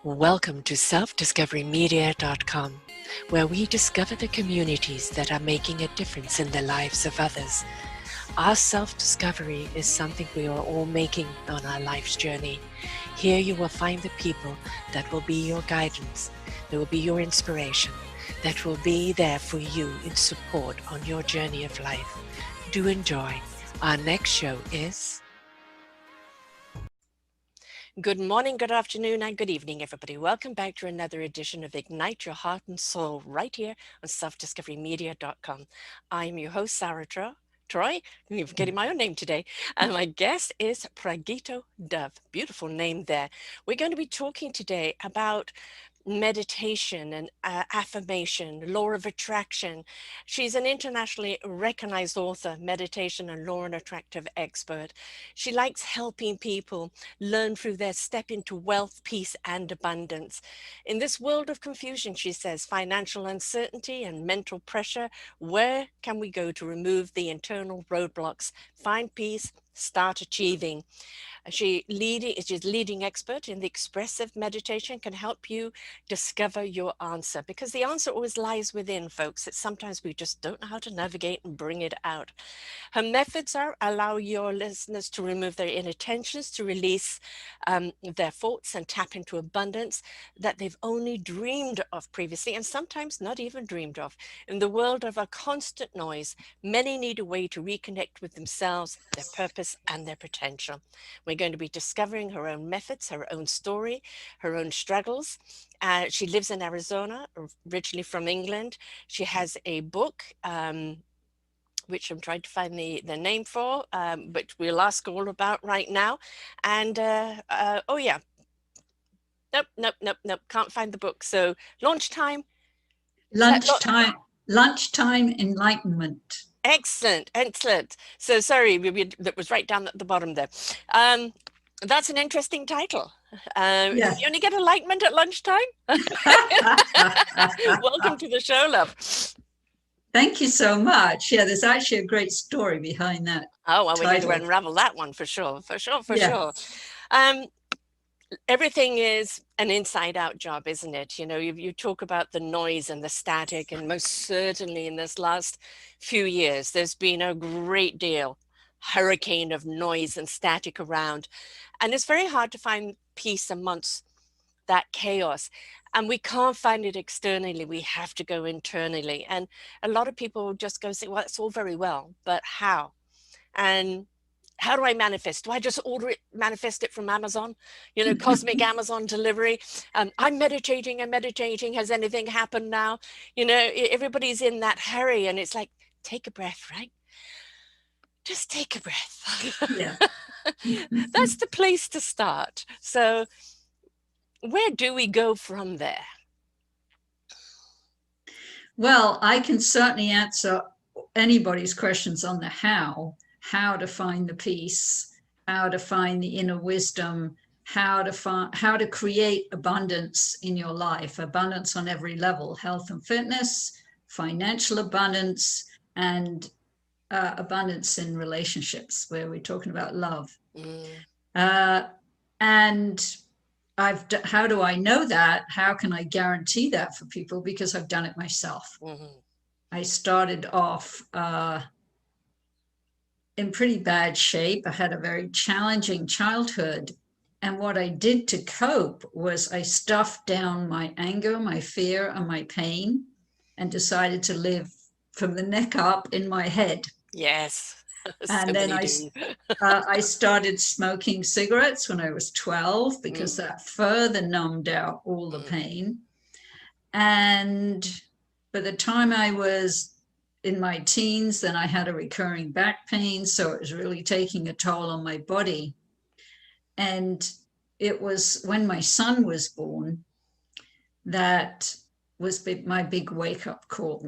Welcome to selfdiscoverymedia.com, where we discover the communities that are making a difference in the lives of others. Our self-discovery is something we are all making on our life's journey. Here you will find the people that will be your guidance, that will be your inspiration, that will be there for you in support on your journey of life. Do enjoy. Our next show is... Good morning, good afternoon, and good evening, everybody. Welcome back to another edition of Ignite Your Heart and Soul right here on selfdiscoverymedia.com. I'm your host, Sarah Troy. I'm forgetting my own name today. And my guest is Pragito Dove. Beautiful name there. We're going to be talking today about meditation and affirmation, law of attraction. She's an internationally recognized author, meditation and law and attractive expert. She likes helping people learn through their step into wealth, peace, and abundance. In this world of confusion, she says, financial uncertainty and mental pressure, where can we go to remove the internal roadblocks, find peace, start achieving? She's leading expert in the expressive meditation, can help you discover your answer, because the answer always lies within, folks. It's sometimes we just don't know how to navigate and bring it out. Her methods are allow your listeners to remove their inner tensions, to release their thoughts and tap into abundance that they've only dreamed of previously, and sometimes not even dreamed of. In the world of a constant noise, many need a way to reconnect with themselves, their purpose, and their potential. We're going to be discovering her own methods, her own story, her own struggles. She lives in Arizona, originally from England. She has a book, which I'm trying to find the name for, but we'll ask all about right now. And, oh yeah, nope, can't find the book. So lunchtime. Lunchtime enlightenment. Excellent. So sorry, that was right down at the bottom there. That's an interesting title. Yes. You only get enlightenment at lunchtime? Welcome to the show, love. Thank you so much. Yeah, there's actually a great story behind that. Oh, well, we need to unravel that one for sure. Sure. Everything is an inside-out job, isn't it? You know, you talk about the noise and the static, and most certainly in this last few years, there's been a great deal, hurricane of noise and static around. And it's very hard to find peace amongst that chaos. And we can't find it externally. We have to go internally. And a lot of people just go say, well, it's all very well, but how? And how do I manifest? Do I just manifest it from Amazon? You know, cosmic Amazon delivery. I'm meditating. Has anything happened now? You know, everybody's in that hurry, and it's like, take a breath, right? Just take a breath. Yeah. That's the place to start. So where do we go from there? Well, I can certainly answer anybody's questions on the how to find the peace, how to find the inner wisdom, how to create abundance in your life, abundance on every level, health and fitness, financial abundance, and abundance in relationships, where we're talking about love. And how do I know that? How can I guarantee that for people? Because I've done it myself. I started off in pretty bad shape. I had a very challenging childhood. And what I did to cope was I stuffed down my anger, my fear, and my pain, and decided to live from the neck up in my head. Yes. And then I started smoking cigarettes when I was 12, because that further numbed out all the pain. And by the time I was in my teens, then I had a recurring back pain. So it was really taking a toll on my body. And it was when my son was born that was my big wake-up call,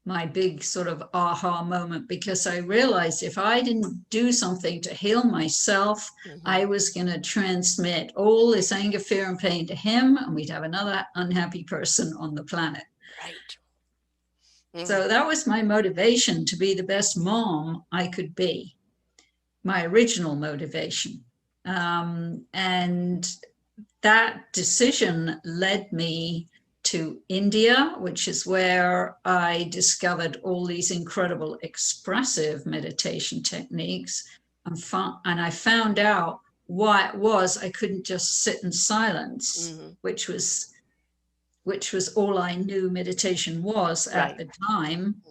my big sort of aha moment, because I realized if I didn't do something to heal myself, I was going to transmit all this anger, fear, and pain to him, and we'd have another unhappy person on the planet. Right. So that was my motivation, to be the best mom I could be, my original motivation. And that decision led me to India, which is where I discovered all these incredible expressive meditation techniques, and I found out why it was I couldn't just sit in silence, which was all I knew meditation was at the time.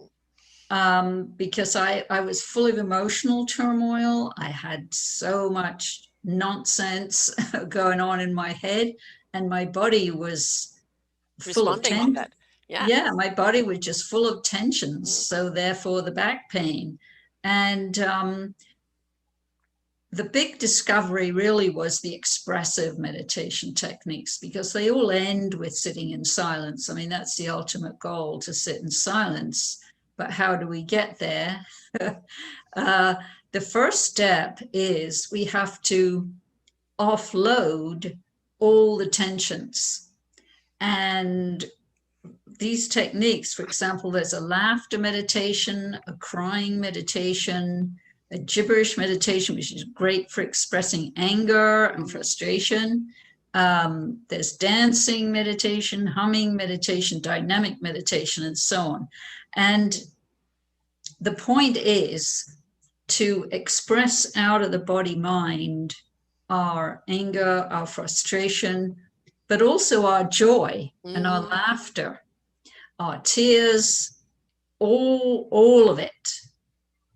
Because I was full of emotional turmoil. I had so much nonsense going on in my head, and my body was full of tension. Yeah, my body was just full of tensions. So therefore the back pain. And the big discovery really was the expressive meditation techniques, because they all end with sitting in silence. I mean, that's the ultimate goal, to sit in silence. But how do we get there? The first step is we have to offload all the tensions. And these techniques, for example, there's a laughter meditation, a crying meditation, a gibberish meditation, which is great for expressing anger and frustration. There's dancing meditation, humming meditation, dynamic meditation, and so on. And the point is to express out of the body-mind our anger, our frustration, but also our joy and our laughter, our tears, all of it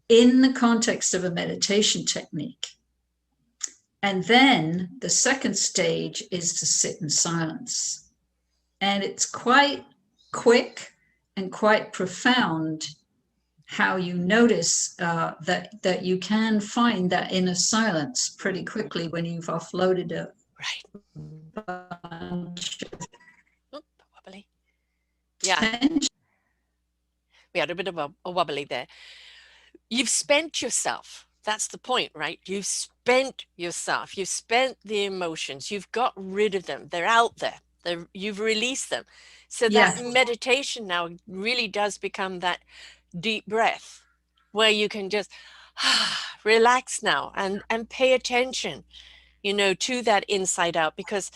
in the context of a meditation technique. And then the second stage is to sit in silence. And it's quite quick and quite profound how you notice that you can find that inner silence pretty quickly when you've offloaded a bunch of wobbly. Yeah. We had a bit of a wobbly there. You've spent yourself. That's the point, right? You've spent yourself. You've spent the emotions. You've got rid of them. They're out there. You've released them. So that meditation now really does become that deep breath where you can just relax now and pay attention, to that inside out. Because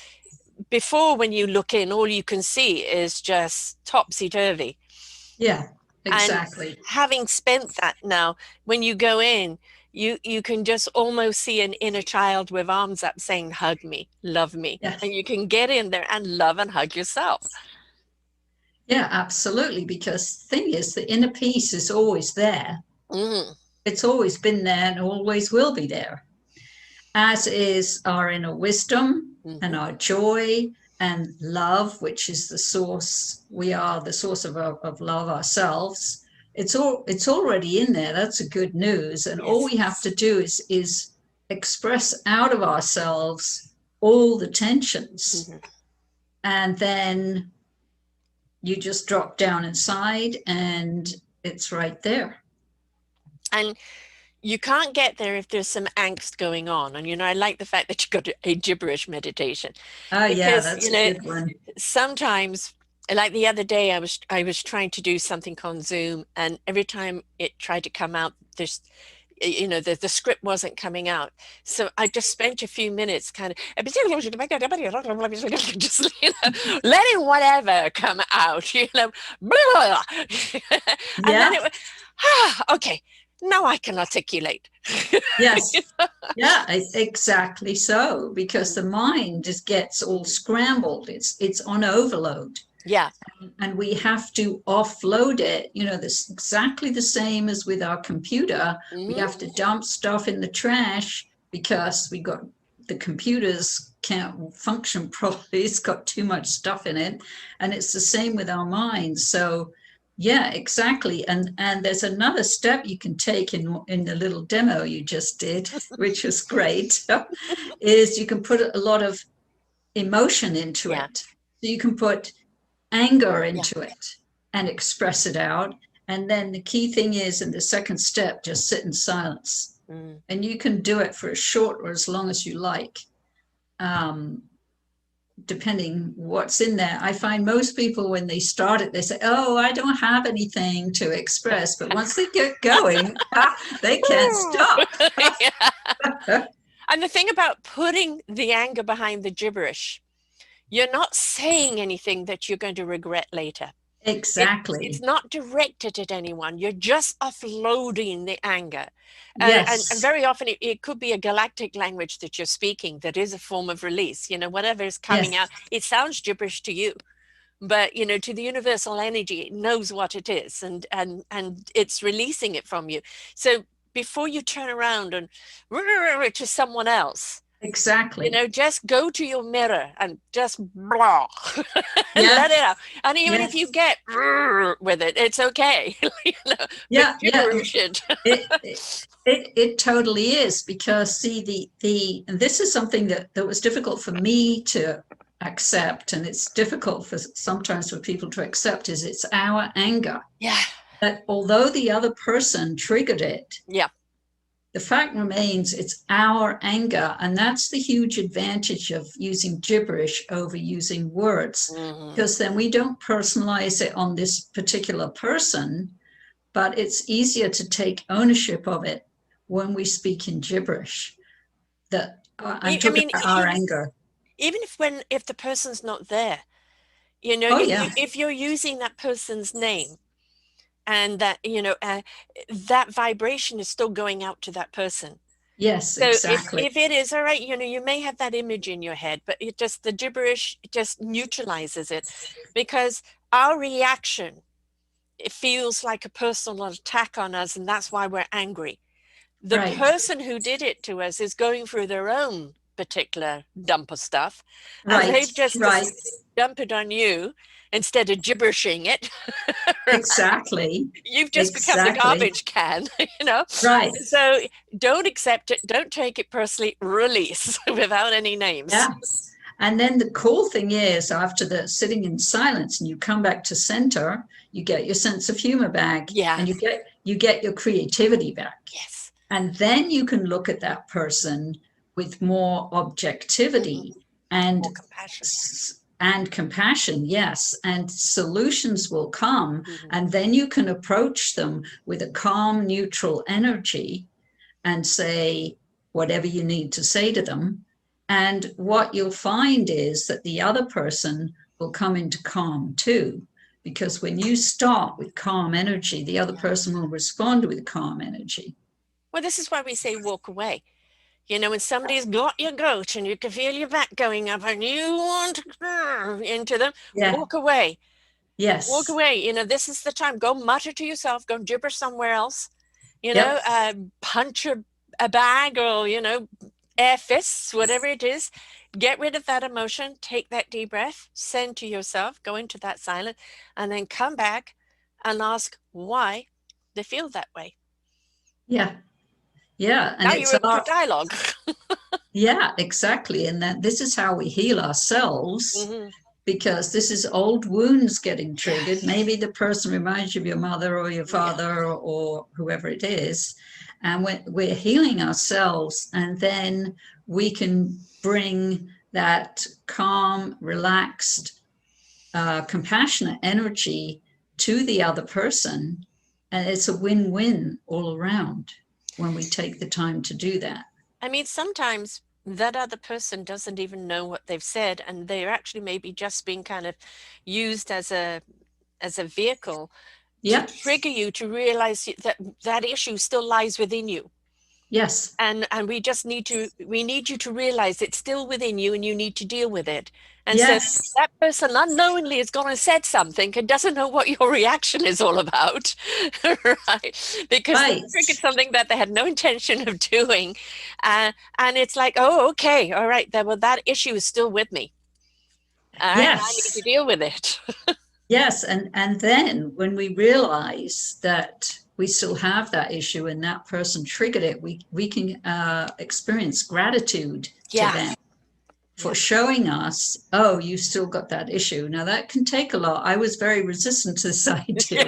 before, when you look in, all you can see is just topsy-turvy. Yeah, exactly. And having spent that now, when you go in, you can just almost see an inner child with arms up saying, hug me, love me. Yes. And you can get in there and love and hug yourself. Yeah, absolutely. Because the thing is, the inner peace is always there. It's always been there and always will be there, as is our inner wisdom and our joy and love, which is the source. We are the source of love ourselves. It's already in there. That's a good news. And all we have to do is express out of ourselves all the tensions. And then you just drop down inside and it's right there. And you can't get there if there's some angst going on. And, I like the fact that you got a gibberish meditation. Yeah, that's a good one. Sometimes, like the other day, I was trying to do something on Zoom, and every time it tried to come out, there's, the script wasn't coming out. So I just spent a few minutes kind of just, letting whatever come out, and then it was, okay, now I can articulate. Yes. Yeah, exactly so, because the mind just gets all scrambled. It's on overload. Yeah. And we have to offload it. This exactly the same as with our computer. We have to dump stuff in the trash because the computers can't function properly. It's got too much stuff in it. And it's the same with our minds. So yeah, exactly. And there's another step you can take in the little demo you just did, which was great, is you can put a lot of emotion into it. So you can put anger into it and express it out. And then the key thing is, in the second step, just sit in silence. And you can do it for as short or as long as you like, depending what's in there. I find most people, when they start it, they say, oh, I don't have anything to express. But once they get going, they can't stop. And the thing about putting the anger behind the gibberish, you're not saying anything that you're going to regret later. It's Exactly. not directed at anyone. You're just offloading the anger. And Yes. very often it could be a galactic language that you're speaking that is a form of release. Whatever is coming out, Yes. it sounds gibberish to you. But to the universal energy, it knows what it is, and it's releasing it from you. So before you turn around and to someone else, Exactly. just go to your mirror and just blah and Yeah. let it out. And even if you Yes. get with it, it's okay. But Yeah. Yeah. gibberish it. It totally is, because see, and this is something that was difficult for me to accept, and it's difficult for sometimes for people to accept, is it's our anger. Yeah. That although the other person triggered it, Yeah. the fact remains it's our anger. And that's the huge advantage of using gibberish over using words, because then we don't personalize it on this particular person, but it's easier to take ownership of it when we speak in gibberish. That I'm talking about our anger. Even if the person's not there, Oh yeah. if you're using that person's name, and that that vibration is still going out to that person. Yes, So exactly. if it is all right, you may have that image in your head, but the gibberish just neutralizes it, because our reaction, it feels like a personal attack on us, and that's why we're angry. The Right. person who did it to us is going through their own particular dump of stuff, and Right. they've just Right. dump it on you instead of gibberishing it. Right? Exactly. You've just become the Exactly. garbage can, Right. So don't accept it, don't take it personally, release without any names. Yeah. And then the cool thing is, after the sitting in silence and you come back to center, you get your sense of humor back. Yeah. And you get your creativity back. Yes. And then you can look at that person with more objectivity and more compassion. And compassion, yes. And solutions will come. And then you can approach them with a calm, neutral energy and say whatever you need to say to them. And what you'll find is that the other person will come into calm too. Because when you start with calm energy, the other person will respond with calm energy. Well, this is why we say walk away. When somebody's got your goat and you can feel your back going up and you want to into them, walk away. Yes. Walk away. This is the time. Go mutter to yourself. Go gibber somewhere else. Punch a bag, or, air fists, whatever it is. Get rid of that emotion. Take that deep breath. Send to yourself. Go into that silence. And then come back and ask why they feel that way. Yeah. Yeah. And now you're able to dialogue. Yeah, exactly. And that this is how we heal ourselves, because this is old wounds getting triggered. Maybe the person reminds you of your mother or your father or whoever it is. And we're healing ourselves, and then we can bring that calm, relaxed, compassionate energy to the other person. And it's a win-win all around when we take the time to do that. I mean, sometimes that other person doesn't even know what they've said, and they're actually maybe just being kind of used as a vehicle to trigger you to realize that issue still lies within you. Yes. And we need you to realize it's still within you, and you need to deal with it. And so that person unknowingly has gone and said something and doesn't know what your reaction is all about, right? Because they triggered something that they had no intention of doing. And it's like, oh, okay, all right, well, that issue is still with me. I need to deal with it. Yes, and then when we realize that we still have that issue and that person triggered it, we can experience gratitude to them for showing us, oh, you still got that issue. Now that can take a lot. I was very resistant to this idea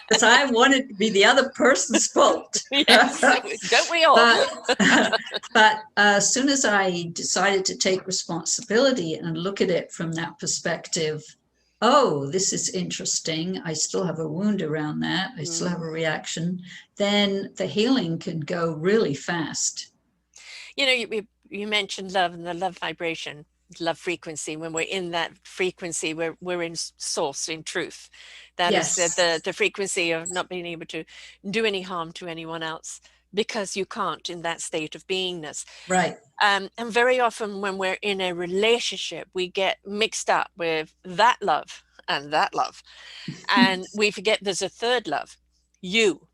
because I wanted to be the other person's fault. Yes, don't we all? But as soon as I decided to take responsibility and look at it from that perspective, oh, this is interesting, I still have a wound around that, I still have a reaction, then the healing can go really fast. You know, you mentioned love and the love vibration, love frequency. When we're in that frequency, we're in source, in truth. That is Yes, the frequency of not being able to do any harm to anyone else because you can't in that state of beingness. right. And very often when we're in a relationship, we get mixed up with that love and that love. And we forget there's a third love, you,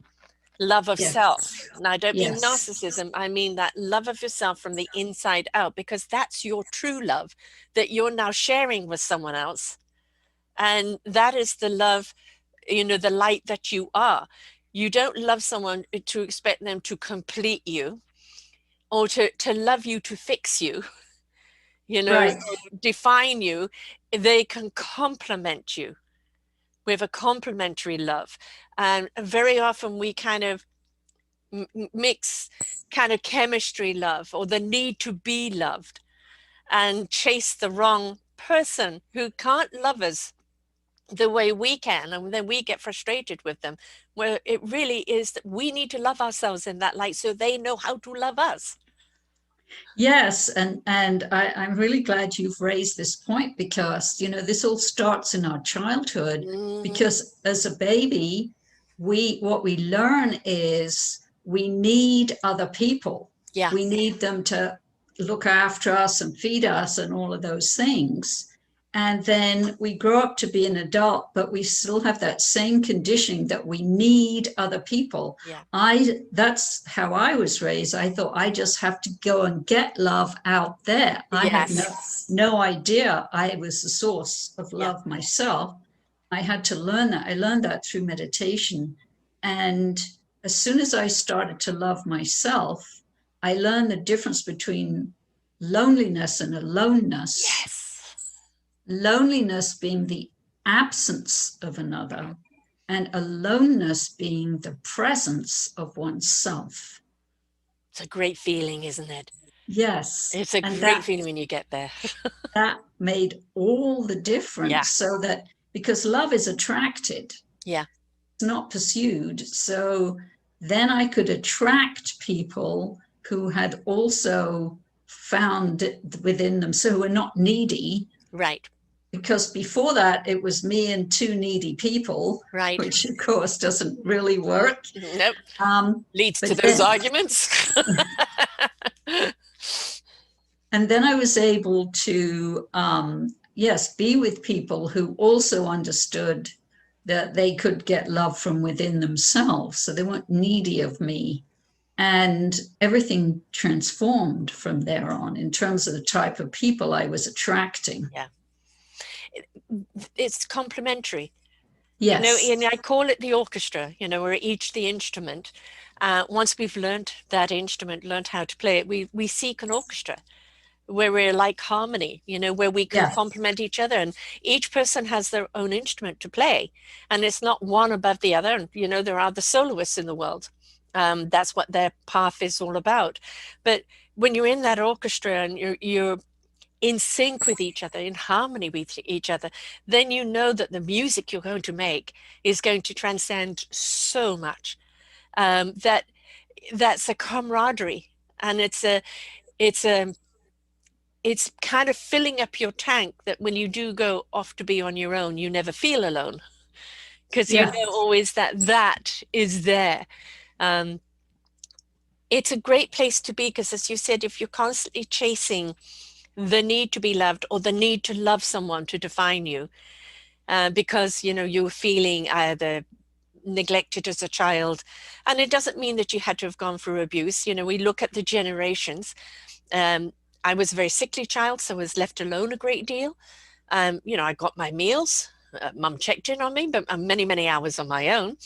love of Yes, self. And I don't mean yes, narcissism, I mean that love of yourself from the inside out, because that's your true love that you're now sharing with someone else. And that is the love, you know, the light that you are. You don't love someone to expect them to complete you or to love you to fix you, you know, right. to define you. They can complement you with a complementary love. And very often we kind of mix kind of chemistry love or the need to be loved and chase the wrong person who can't love us the way we can, and then we get frustrated with them, where it really is that we need to love ourselves in that light so they know how to love us. Yes, I'm really glad you've raised this point because this all starts in our childhood. Hmm. Because as a baby, we what we learn is we need other people. Yeah. We need them to look after us and feed us and all of those things. And then we grow up to be an adult, but we still have that same conditioning that we need other people. Yeah. That's how I was raised. I thought I just have to go and get love out there. I had Yes. no idea I was the source of Yeah. love myself. I had to learn that. I learned that through meditation. And as soon as I started to love myself, I learned the difference between loneliness and aloneness. Yes. Loneliness being the absence of another, and aloneness being the presence of oneself. It's a great feeling, isn't it? Yes, It's a and great feeling when you get there. that made all the Yeah. difference. So that because love is attracted, Yeah. it's not pursued. So then I could attract people who had also found it within them, so who are not needy, Right. because before that it was me and two needy people, Right. which of course doesn't really work. Nope. Um, Leads to but those then, arguments. and then I was able to, yes, be with people who also understood that they could get love from within themselves. So they weren't needy of me. And everything transformed from there on in terms of the type of people I was attracting. Yeah. It's complementary. You know, Yes, and I call it the orchestra, you know, we're each the instrument. Once we've learned that instrument, learned how to play it, we seek an orchestra where we're like harmony, you know, where we can yeah, complement each other. And each person has their own instrument to play. And it's not one above the other. And, you know, there are the soloists in the world. That's what their path is all about. But when you're in that orchestra and you're in sync with each other, in harmony with each other, then you know that the music you're going to make is going to transcend so much. That that's a camaraderie, and it's a it's kind of filling up your tank that when you do go off to be on your own, you never feel alone because you yeah, know always that that is there. Um, it's a great place to be because, as you said, if you're constantly chasing the need to be loved or the need to love someone to define you, because you know you're feeling either neglected as a child, and it doesn't mean that you had to have gone through abuse. You know, we look at the generations. Um, I was a very sickly child, so I was left alone a great deal. You know, I got my meals. Mum checked in on me, but many, many hours on my own.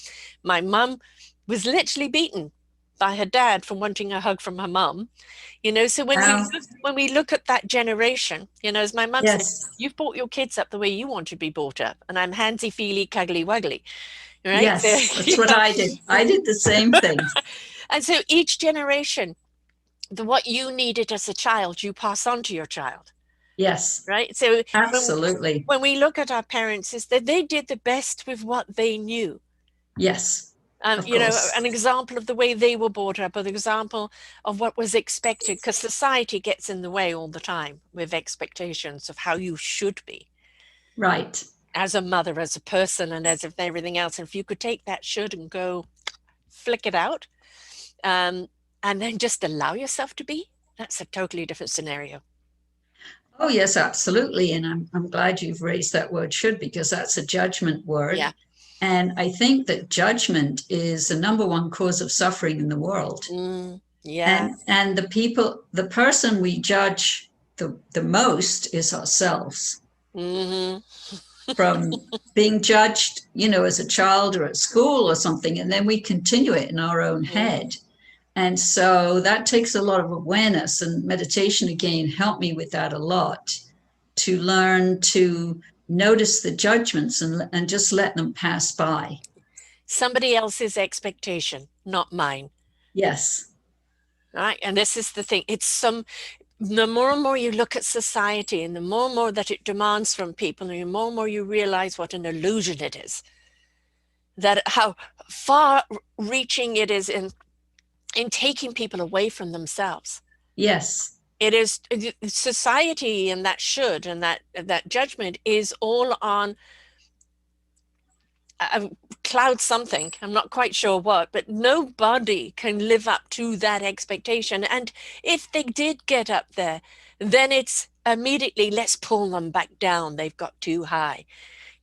My mum was literally beaten by her dad for wanting a hug from her mum. You know, so um, when we look at that generation, you know, as my mum said, yes, you've brought your kids up the way you want to be brought up, and I'm handsy feely, cuddly wuggly, right? So, yes, that's what yeah. I did. I did the same thing. And so each generation, what you needed as a child, you pass on to your child, Yes, right? So when absolutely. when we look at our parents, is that they did the best with what they knew. Yes, Of You know, course. an example of the way they were brought up, or the example of what was expected, because society gets in the way all the time with expectations of how you should be Right. as a mother, as a person, and as if everything else. And if you could take that should and go flick it out, um, and then just allow yourself to be, that's a totally different scenario. Oh, yes, absolutely. And I'm glad you've raised that word should, because that's a judgment word. Yeah. And I think that judgment is the number one cause of suffering in the world. Yeah. And the person we judge the most is ourselves. Hmm. From being judged, as a child or at school or something, and then we continue it in our own head. And so that takes a lot of awareness, and meditation again helped me with that a lot, to learn to notice the judgments and just let them pass by. Somebody else's expectation, not mine. Yes. Right. And this is the thing. The more and more you look at society, and the more and more that it demands from people, and the more and more you realize what an illusion it is, that how far reaching it is in taking people away from themselves. Yes. It is society, and that should, and that judgment is all on cloud something. I'm not quite sure what, but nobody can live up to that expectation. And if they did get up there, then it's immediately, let's pull them back down. They've got too high,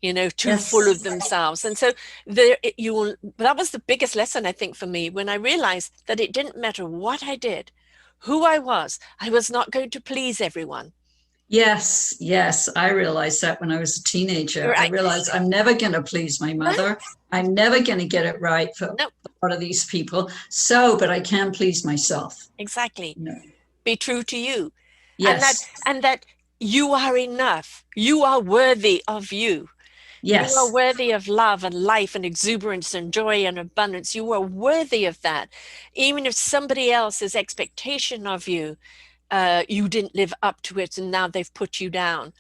too full of Yes. themselves. And so that was the biggest lesson, I think, for me, when I realized that it didn't matter what I did, who I was not going to please everyone. Yes, yes. I realized that when I was a teenager. I Right. realized I'm never going to please my mother. I'm never going to get it right for No, a lot of these people. But I can please myself. exactly. No. Be true to you. And that Yes, and that you are enough. You are worthy of you. You are yes, worthy of love and life and exuberance and joy and abundance. You are worthy of that. Even if somebody else's expectation of you, you didn't live up to it and now they've put you down.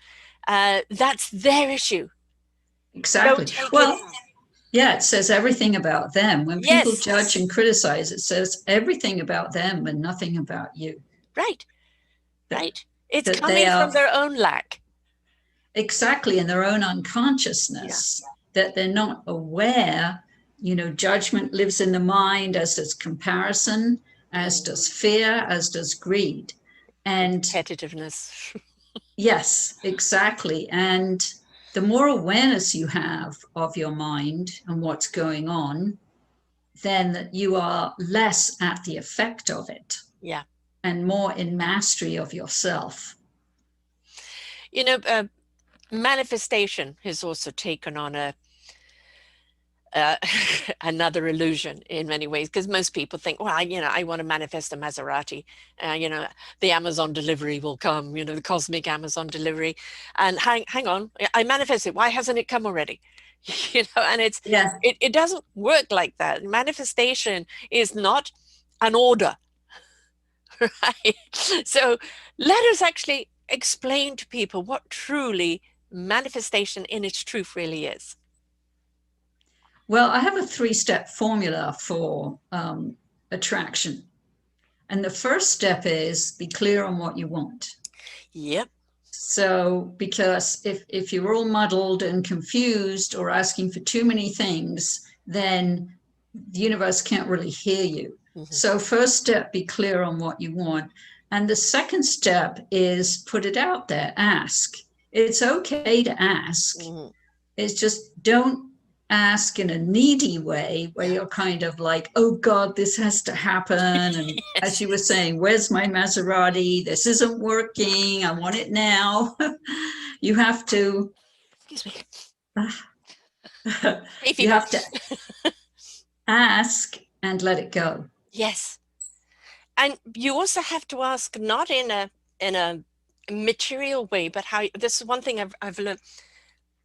That's their issue. Don't exactly. take it Well, on. yeah, it says everything about them. When people Yes, judge and criticize, it says everything about them and nothing about you. right, That right. It's that they coming from are their own lack. exactly in their own Yeah. unconsciousness, that they're not aware. Judgment lives in the mind, as does comparison, as Mm. does fear, as does greed. And And competitiveness. yes, exactly. And the more awareness you have of your mind and what's going on, then you are less at the effect of it Yeah. and more in mastery of yourself. You know, manifestation has also taken on uh, another illusion in many ways, because most people think, well, I want to manifest a Maserati. The Amazon delivery will come. The cosmic Amazon delivery, and hang on, I manifest it. Why hasn't it come already? And Yeah, it doesn't work like that. Manifestation is not an order, right? So let us actually explain to people what truly manifestation in its truth really is. well, I have a 3-step formula for attraction. And the first step is be clear on what you want. Yep. So, because if you're all muddled and confused or asking for too many things, then the universe can't really hear you. Mm-hmm. So, first step, be clear on what you want. And the second step is put it out there, ask. It's okay to ask. Mm-hmm. It's just don't ask in a needy way where you're kind of like, oh God, this has to happen. And as Yes. you were saying, where's my Maserati? This isn't working. I want it now. You have to, Excuse me. Hay you fever. have to ask and let it go. Yes. And you also have to ask not in a material way, but how this is one thing I've learned.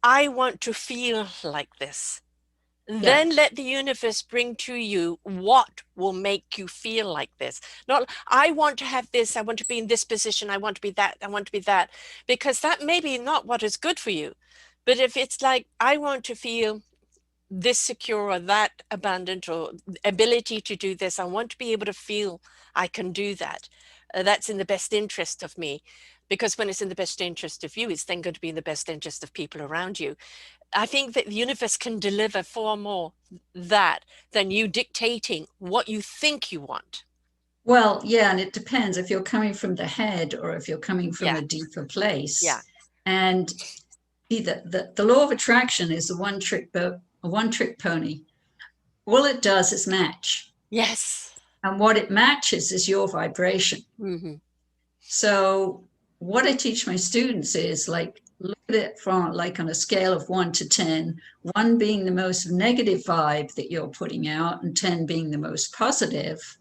I want to feel like this. Yeah. Then let the universe bring to you what will make you feel like this. Not, I want to have this, I want to be in this position, I want to be that, I want to be that, because that may be not what is good for you. But if it's like, I want to feel this secure or that abundant or ability to do this. I want to be able to feel I can do that. That's in the best interest of me. Because when it's in the best interest of you, it's then going to be in the best interest of people around you. I think that the universe can deliver far more that than you dictating what you think you want. Well, yeah, and it depends if you're coming from the head or if you're coming from Yeah. a deeper place. Yeah. And either the law of attraction is a one trick pony. All it does is match. Yes. And what it matches is your vibration. Mm-hmm. So what I teach my students is like, look at it from like on a scale of 1 to 10, 1 being the most negative vibe that you're putting out and 10 being the most positive.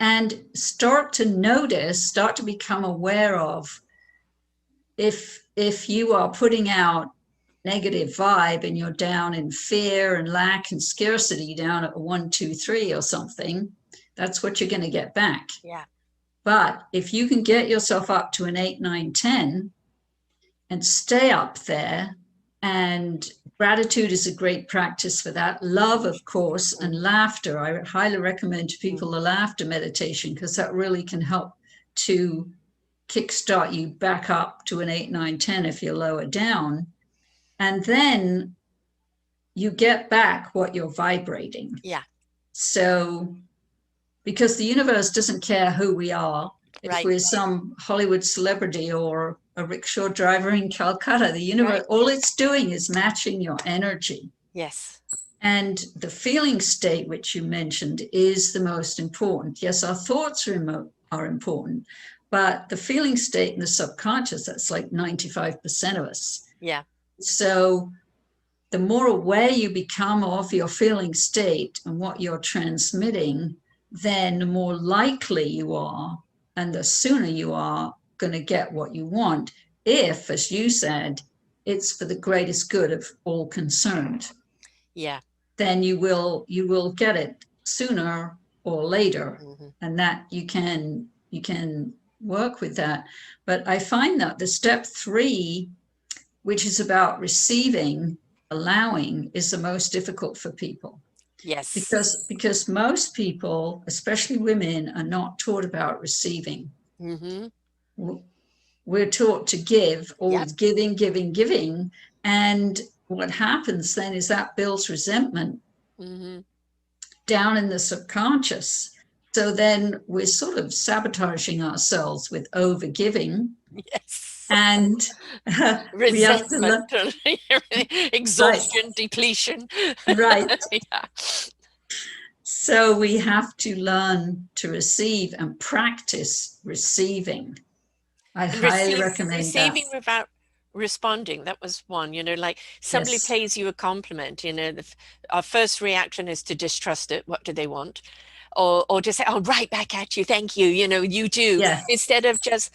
And start to notice, start to become aware of if you are putting out negative vibe and you're down in fear and lack and scarcity down at a 1, 2, 3 or something, that's what you're going to get back. Yeah. But if you can get yourself up to an 8, 9, 10 and stay up there, and gratitude is a great practice for that. Love, of course, and laughter. I highly recommend to people the laughter meditation because that really can help to kickstart you back up to an 8, 9, 10 if you're lower down. And then you get back what you're vibrating. Yeah. So, because the universe doesn't care who we are, if we're some Hollywood celebrity or a rickshaw driver in Calcutta, the universe, all it's doing is matching your energy. Yes. And the feeling state, which you mentioned, is the most important. Yes, our thoughts are important, but the feeling state in the subconscious, that's like 95% of us. Yeah. So the more aware you become of your feeling state and what you're transmitting, then the more likely you are and the sooner you are going to get what you want, if, as you said, it's for the greatest good of all concerned. Yeah. Then you will get it sooner or later. Mm-hmm. And that you can work with that. But I find that the step 3, which is about receiving, allowing, is the most difficult for people. Yes. Because most people, especially women, are not taught about receiving. Mm-hmm. We're taught to give, always giving. And what happens then is that builds resentment down in the subconscious. So then we're sort of sabotaging ourselves with over giving. Yes. And we have to learn. Exhaustion, depletion. Right. Yeah. So we have to learn to receive and practice receiving. I highly recommend receiving that. Without responding. That was one, like somebody pays you a compliment, our first reaction is to distrust it. What do they want? Or to say, oh, right back at you. Thank you. You do. Yes. Instead of just,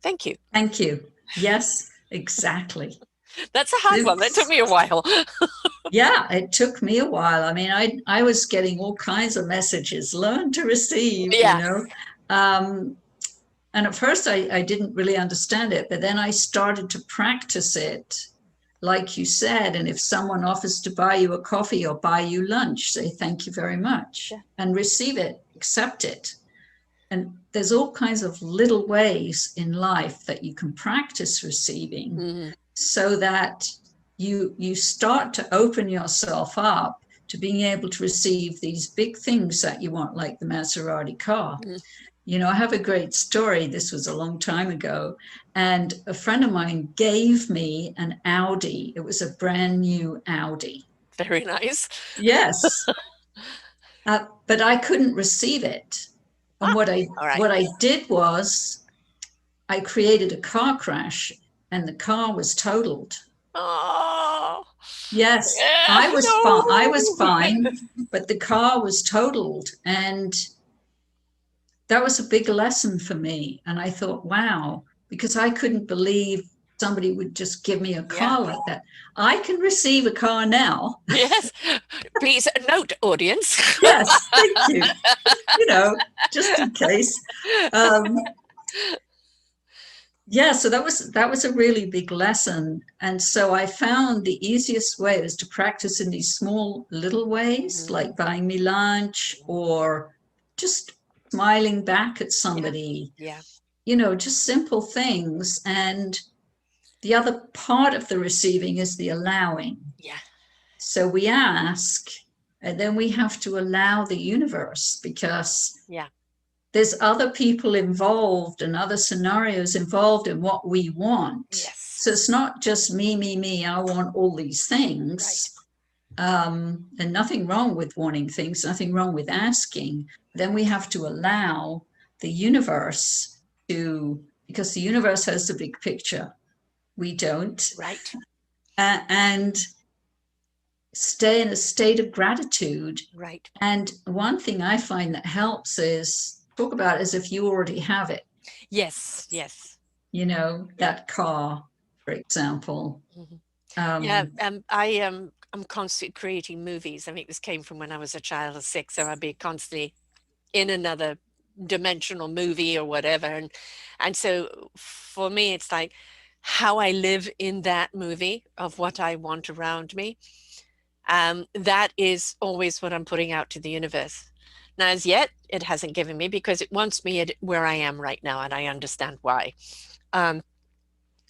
thank you. Thank you. Yes, exactly. That's a hard one. That took me a while. Yeah, it took me a while. I mean, I was getting all kinds of messages, learn to receive, and at first I didn't really understand it, but then I started to practice it, like you said. And if someone offers to buy you a coffee or buy you lunch, say thank you very much and receive it, accept it. And there's all kinds of little ways in life that you can practice receiving so that you start to open yourself up to being able to receive these big things that you want, like the Maserati car. I have a great story. This was a long time ago. And a friend of mine gave me an Audi. It was a brand new Audi. Very nice. Yes. But I couldn't receive it. And what I did was I created a car crash and the car was totaled. Oh. Yes, I was fine, but the car was totaled. And that was a big lesson for me. And I thought, wow, because I couldn't believe somebody would just give me a car like that. I can receive a car now. Yes. Please note, audience. Yes, thank you. yeah, so that was a really big lesson. And so I found the easiest way was to practice in these small little ways, Mm-hmm. like buying me lunch or just smiling back at Yeah. somebody, Yeah. just simple things. And the other part of the receiving is the allowing. Yeah. So we ask, and then we have to allow the universe, because Yeah. there's other people involved and other scenarios involved in what we want. Yes. So it's not just me, me, me. I want all these Right. things. And nothing wrong with wanting things, nothing wrong with asking. Then we have to allow the universe to, because the universe has the big picture. We don't. Right. And stay in a state of gratitude. Right. And one thing I find that helps is talk about it as if you already have it. Yes. Yes. Yeah. That car, for example. Mm-hmm. Yeah. Um, I'm constantly creating movies. I think this came from when I was a child of 6, so I'd be constantly in another dimensional movie or whatever. And so for me, it's like how I live in that movie of what I want around me. That is always what I'm putting out to the universe. Now, as yet, it hasn't given me because it wants me at where I am right now, and I understand why. Um,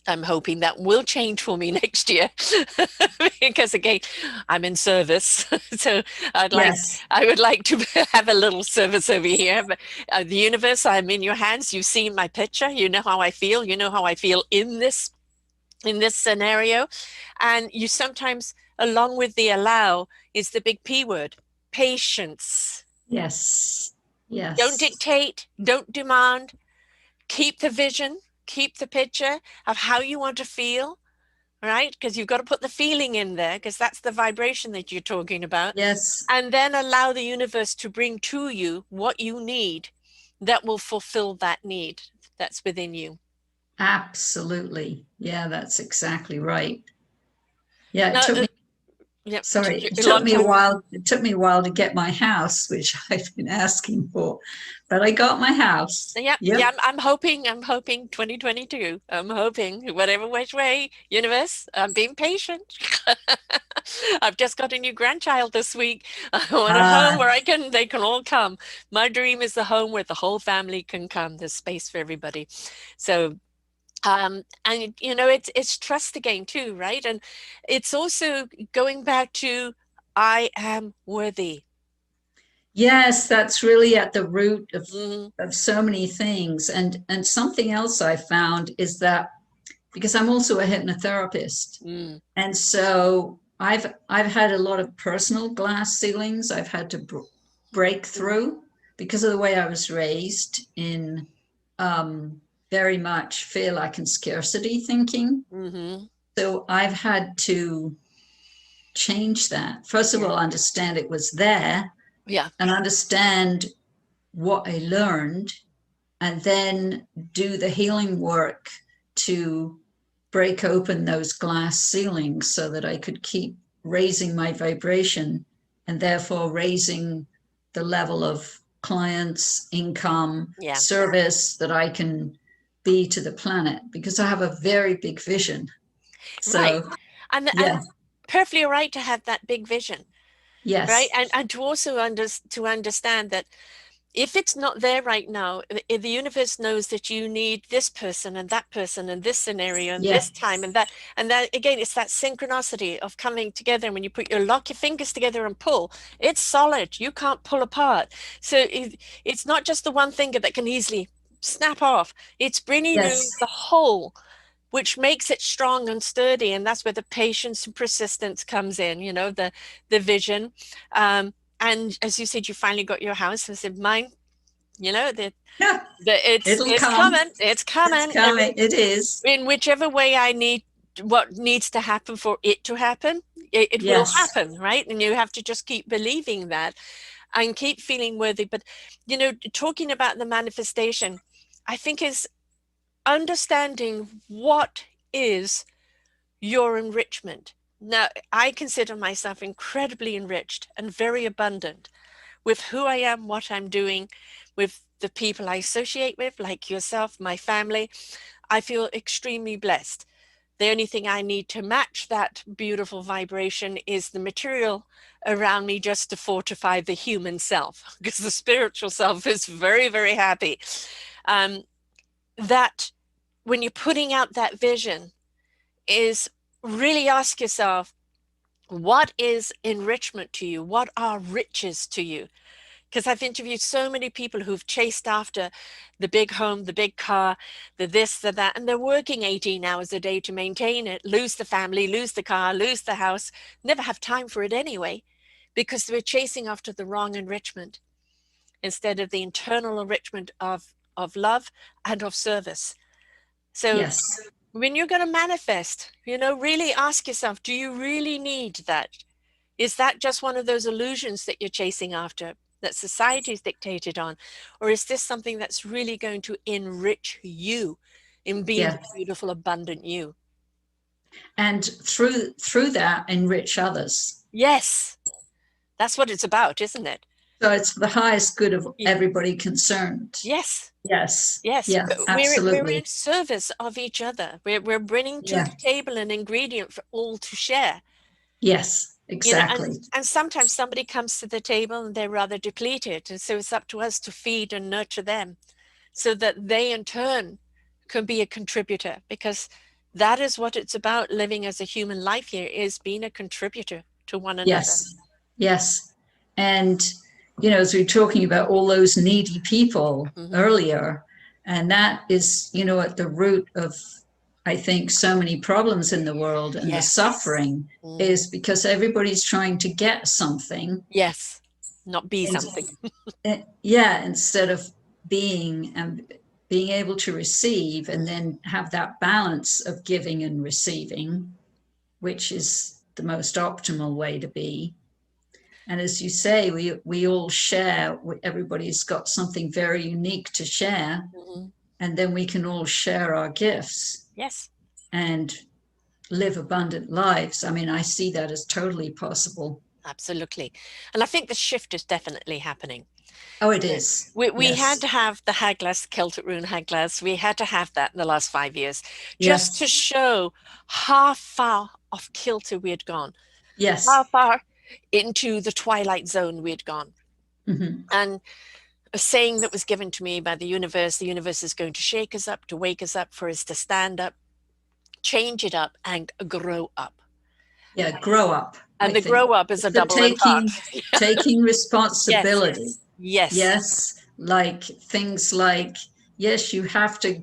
I'm hoping that will change for me next year because again, I'm in service. So yes, I would like to have a little service over here. But the universe, I'm in your hands. You've seen my picture. You know how I feel. You know how I feel in this scenario. And you sometimes, along with the allow, is the big P word, patience. yes, Don't yes, dictate, don't demand, keep the vision, keep the picture of how you want to feel, right? Because you've got to put the feeling in there because that's the vibration that you're talking about. yes, And then allow the universe to bring to you what you need that will fulfill that need that's within you. absolutely. Yeah, that's exactly right. Yeah, it Now, took me, yeah, it sorry, took you it a took long me a time. while. It took me a while to get my house, which I've been asking for, but I got my house. Yeah, Yep. yeah, I'm hoping 2022. I'm hoping whatever which way, universe, I'm being patient. I've just got a new grandchild this week. I want a home Uh, where they can all come. My dream is the home where the whole family can come. There's space for everybody. So, and it's trust again too, right? And it's also going back to I am worthy. Yes, that's really at the root of Mhm. so many things. And something else I found is that, because I'm also a hypnotherapist, Mm. and so I've had a lot of personal glass ceilings I've had to break through because of the way I was raised in, very much fear, lack, and scarcity thinking. Mm-hmm. So I've had to change that. First of Yeah. all, understand it was there Yeah. and understand what I learned, and then do the healing work to break open those glass ceilings so that I could keep raising my vibration and therefore raising the level of clients, income, Yeah. service that I can be to the planet, because I have a very big vision. Right. So, And yeah, perfectly right to have that big vision, right? yes, And to also to understand that if it's not there right now, the universe knows that you need this person and this scenario and yeah, this time and that again, it's that synchronicity of coming together. And when you lock your fingers together and pull, it's solid. You can't pull apart. So it's not just the one finger that can easily snap off. It's bringing you yes, the whole, which makes it strong and sturdy. And that's where the patience and persistence comes in, the vision. And as you said, you finally got your house. I said, mine, that yeah, it'll it's come. coming, it's It's coming. And coming. It is. in whichever way I need, what needs to happen for it to happen, it will Yes, happen, right? And you have to just keep believing that and keep feeling worthy. But, talking about the manifestation, I think is understanding what is your enrichment. Now, I consider myself incredibly enriched and very abundant with who I am, what I'm doing, with the people I associate with, like yourself, my family, I feel extremely blessed. The only thing I need to match that beautiful vibration is the material around me, just to fortify the human self, because the spiritual self is very, very happy. Um, that when you're putting out that vision is really ask yourself, what is enrichment to you? What are riches to you? Because I've interviewed so many people who've chased after the big home, the big car, the this, the that, and they're working 18 hours a day to maintain it, lose the family, lose the car, lose the house, never have time for it anyway, because we're chasing after the wrong enrichment instead of the internal enrichment of love and of service. So Yes. when you're going to manifest, really ask yourself, do you really need that? Is that just one of those illusions that you're chasing after, that society's dictated on? Or is this something that's really going to enrich you in being Yeah. the beautiful, abundant you? And through that, enrich others. Yes, that's what it's about, isn't it? So it's for the highest good of Yeah. everybody concerned. Yes. Yes. Yes, Yeah, we're in absolutely. service of each other. We're bringing to Yeah. the table an ingredient for all to share. Yes, And exactly. sometimes somebody comes to the table and they're rather depleted, and so it's up to us to feed and nurture them, so that they in turn can be a contributor, because that is what it's about. Living as a human life here is being a contributor to one another. Yes. Yes. And, as we were talking about all those needy people Mm-hmm. earlier, and that is, at the root of, I think, so many problems in the world, and the Yes. suffering is because everybody's trying to get something. Yes, not be And, something. yeah, instead of being and being able to receive, and then have that balance of giving and receiving, which is the most optimal way to be. And as you say, we all share. Everybody's got something very unique to share, Mm-hmm. and then we can all share our gifts Yes, and live abundant lives. I mean, I see that as totally possible. absolutely. And I think the shift is definitely happening. Oh, it is. We had Yes. to have the Haglas, Celtic Rune Haglas. We had to have that in the last 5 years, just to Yes. show how far off kilter we had gone, how Yes. far into the twilight zone we had gone. Mm-hmm. And a saying that was given to me by the universe is going to shake us up, to wake us up, for us to stand up, change it up, and grow up. Yeah. Grow up. I And the think grow up is a it's the double impact. taking Yes, responsibility. yes, Yes, like things like, yes, you have to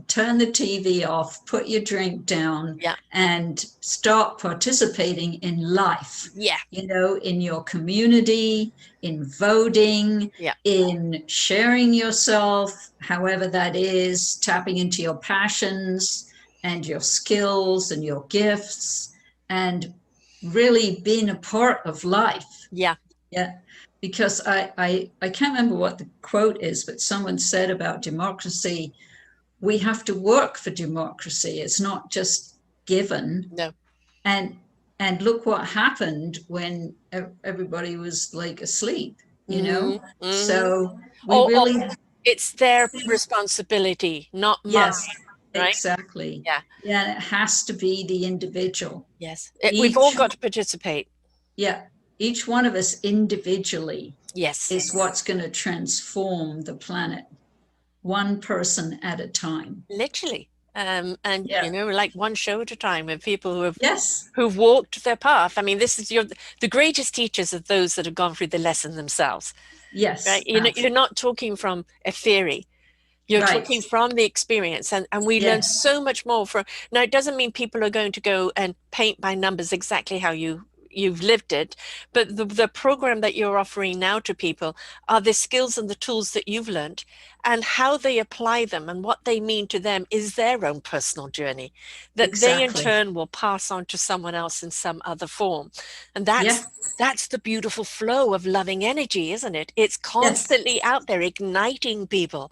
turn the TV off, put your drink down, yeah, and start participating in life, yeah, in your community, in voting, yeah, in sharing yourself, however that is, tapping into your passions and your skills and your gifts, and really being a part of life. yeah. Yeah, because I can't remember what the quote is, but someone said about democracy, we have to work for democracy. It's not just given. No. And and look what happened when everybody was like asleep, you know? Mm-hmm, mm-hmm. So we Oh, really, it's their responsibility, not mine, yes, right? exactly. Yeah, Yeah, it has to be the individual. yes. We've all Each, got to participate. yeah, each one of us individually Yes, is what's going to transform the planet, one person at a time. literally. And Yeah. like one show at a time, with people Yes. who've walked their path. I mean, this is the greatest teachers are those that have gone through the lesson themselves, right? Yes. You're not talking from a theory. You're Right. talking from the experience, and we learn Yes. so much more from. Now, it doesn't mean people are going to go and paint by numbers exactly how you've lived it, but the program that you're offering now to people are the skills and the tools that you've learned, and how they apply them and what they mean to them is their own personal journey that they in Exactly. turn will pass on to someone else in some other form. And Yeah. that's the beautiful flow of loving energy, isn't it? It's Yes. constantly out there igniting people,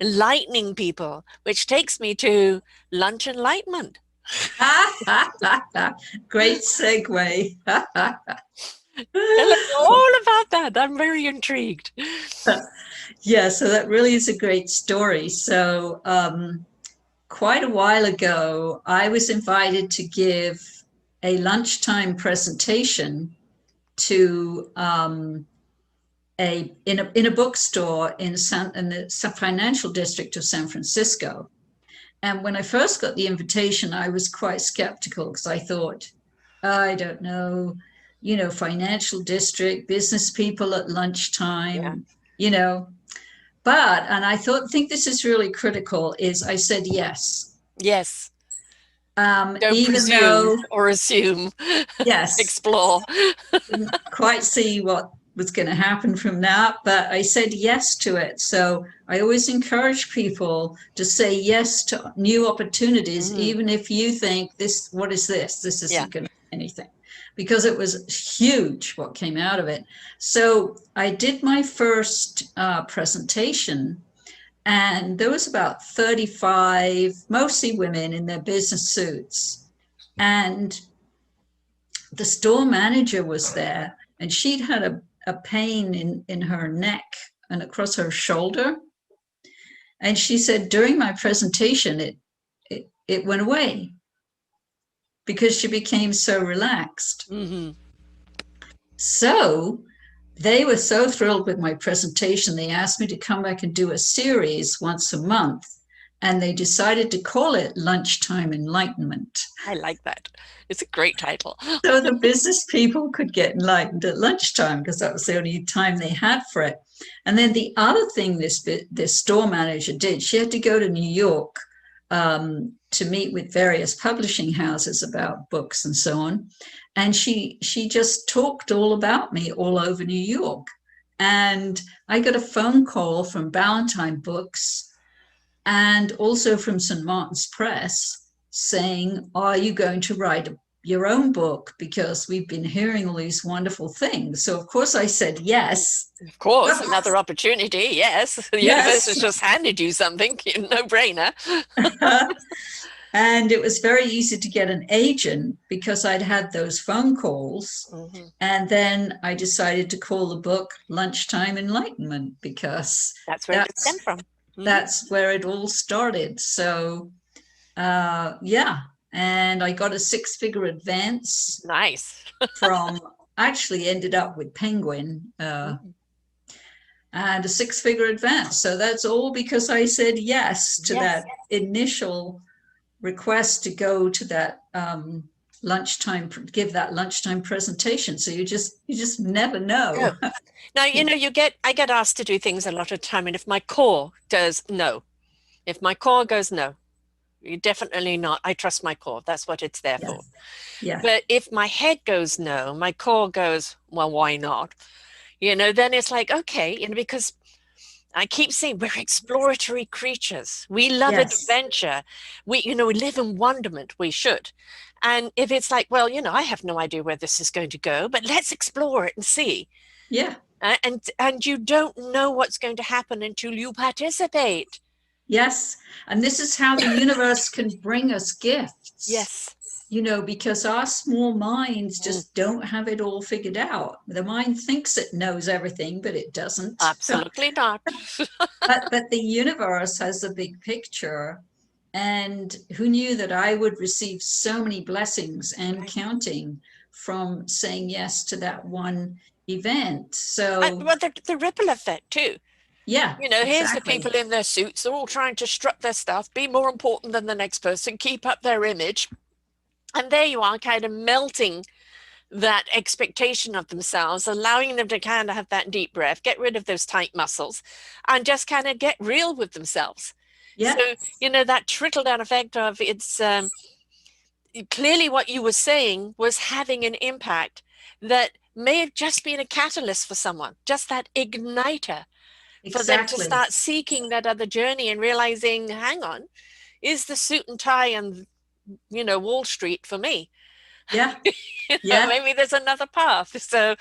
enlightening people, which takes me to lunch enlightenment. Great segue. Tell us all about that. I'm very intrigued. Yeah, so that really is a great story. So, quite a while ago, I was invited to give a lunchtime presentation to in a bookstore in the financial district of San Francisco. And when I first got the invitation, I was quite skeptical because I thought, I don't know, financial district, business people at Yeah. lunchtime, you know. And I think this is really critical, is I said yes. Yes. Don't Even presume though, or assume. yes, Explore. didn't quite see what was going to happen from that, but I said yes to it. So I always encourage people to say yes to new opportunities, Mm, even if you think what is this? This yeah. isn't going to be anything, because it was huge what came out of it. So I did my first presentation, and there was about 35, mostly women in their business suits. And the store manager was there, and she'd had a pain in her neck and across her shoulder. And she said during my presentation, it went away because she became so relaxed. Mm-hmm. So they were so thrilled with my presentation, they asked me to come back and do a series once a month. And they decided to call it Lunchtime Enlightenment. I like that. It's a great title. So the business people could get enlightened at lunchtime because that was the only time they had for it. And then the other thing this store manager did, she had to go to New York to meet with various publishing houses about books and so on. And she just talked all about me all over New York. And I got a phone call from Ballantine Books and also from St. Martin's Press saying, are you going to write your own book? Because we've been hearing all these wonderful things. So, of course, I said yes. Of course, another opportunity. Yes. The universe Yes. has just handed you something. No brainer. And it was very easy to get an agent because I'd had those phone calls. Mm-hmm. And then I decided to call the book Lunchtime Enlightenment because That's where it stemmed from. Mm-hmm. that's where it all started. So, yeah. And I got a 6-figure advance. Nice. From actually ended up with Penguin and a 6-figure advance. So that's all because I said yes to that initial request to go to that lunchtime, give that lunchtime presentation. So you just never know. Oh. Now, I get asked to do things a lot of time, and if my core does no, if my core goes no, you definitely not. I trust my core. That's what it's there for. Yeah. But if my head goes no, my core goes, well, why not? Then it's like, okay, because I keep saying we're exploratory creatures. We love adventure. We live in wonderment. We should. And if it's like, well, I have no idea where this is going to go, but let's explore it and see. Yeah. And you don't know what's going to happen until you participate. Yes. And this is how the universe can bring us gifts. Yes. Because our small minds just don't have it all figured out. The mind thinks it knows everything, but it doesn't. Absolutely not. but the universe has a big picture. And who knew that I would receive so many blessings and counting from saying yes to that one event? So, well, the ripple effect too. Yeah. Here's the people in their suits. They're all trying to strut their stuff, be more important than the next person, keep up their image. And there you are, kind of melting that expectation of themselves, allowing them to kind of have that deep breath, get rid of those tight muscles, and just kind of get real with themselves. Yeah. So, that trickle-down effect of it's clearly what you were saying was having an impact that may have just been a catalyst for someone, just that igniter. For them to start seeking that other journey and realizing, hang on, is the suit and tie and Wall Street for me? Yeah. Yeah. Maybe there's another path. So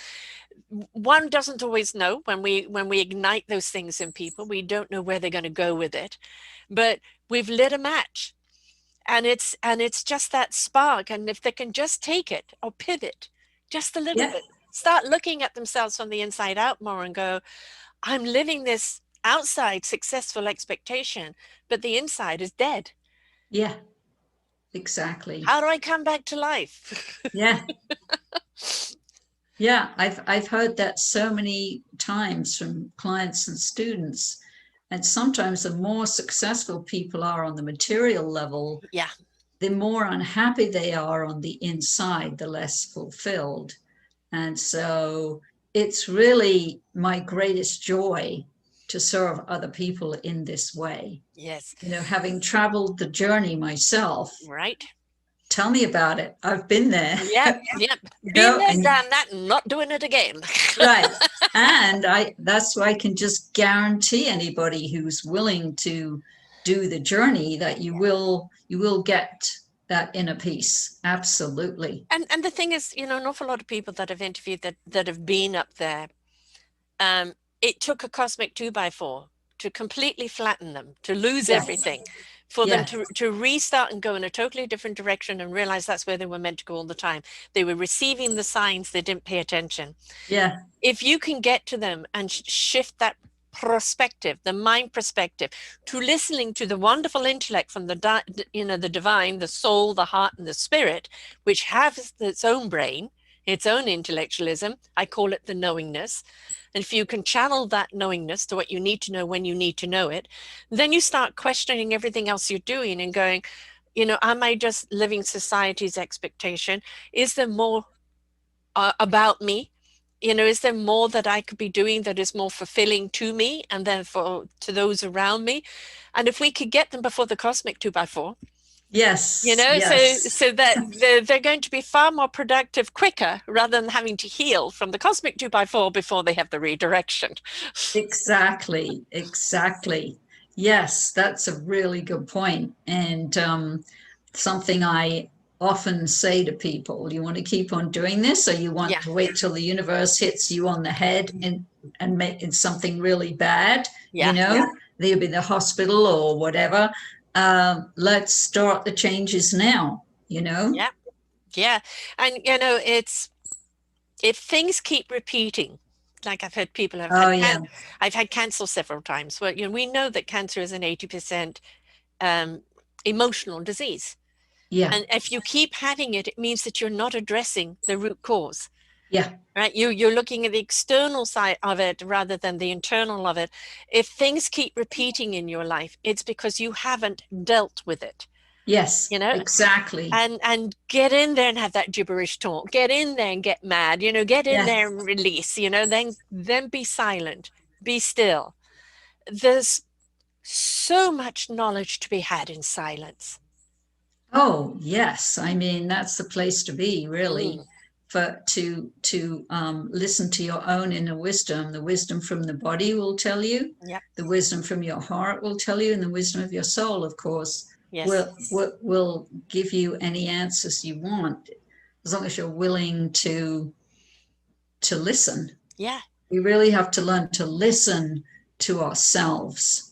one doesn't always know when we ignite those things in people. We don't know where they're going to go with it, but we've lit a match, and it's just that spark. And if they can just take it or pivot just a little bit, start looking at themselves from the inside out more and go, I'm living this outside successful expectation, but the inside is dead. Yeah, exactly. How do I come back to life? Yeah. Yeah, I've heard that so many times from clients and students. And sometimes the more successful people are on the material level, Yeah. the more unhappy they are on the inside, the less fulfilled. And so it's really my greatest joy to serve other people in this way. Yes. You know, having traveled the journey myself, Right. tell me about it. I've been there. Yep. Yep. You Been know, there, and done that, not doing it again. right. And that's why I can just guarantee anybody who's willing to do the journey that you will get that inner peace. Absolutely. And the thing is, an awful lot of people that I've interviewed that have been up there, it took a cosmic 2x4 to completely flatten them, to lose Yes. everything, for them Yes. to restart and go in a totally different direction and realize that's where they were meant to go all the time. They were receiving the signs, they didn't pay attention. Yeah. If you can get to them and shift that perspective, the mind perspective, to listening to the wonderful intellect from the divine, the soul, the heart, and the spirit, which has its own brain, its own intellectualism. I call it the knowingness. And if you can channel that knowingness to what you need to know when you need to know it, then you start questioning everything else you're doing and going, am I just living society's expectation? Is there more about me? Is there more that I could be doing that is more fulfilling to me and then to those around me? And if we could get them before the cosmic 2x4, Yes. so that they're going to be far more productive quicker rather than having to heal from the cosmic 2x4 before they have the redirection. Exactly. Yes, that's a really good point. And something I often say to people, you want to keep on doing this, or you want to wait till the universe hits you on the head and make it something really bad, there'll be the hospital or whatever. Let's start the changes now, Yeah. And it's, if things keep repeating, like I've heard people have I've had cancer several times where we know that cancer is an 80% emotional disease. Yeah. And if you keep having it, it means that you're not addressing the root cause. Yeah. Right. You're looking at the external side of it rather than the internal of it. If things keep repeating in your life, it's because you haven't dealt with it. Yes, exactly. And get in there and have that gibberish talk. Get in there and get mad, get in there and release, then be silent, be still. There's so much knowledge to be had in silence. Oh, yes. I mean, that's the place to be, really, to listen to your own inner wisdom. The wisdom from the body will tell you, the wisdom from your heart will tell you, and the wisdom of your soul, of course, will give you any answers you want, as long as you're willing to listen. Yeah. We really have to learn to listen to ourselves.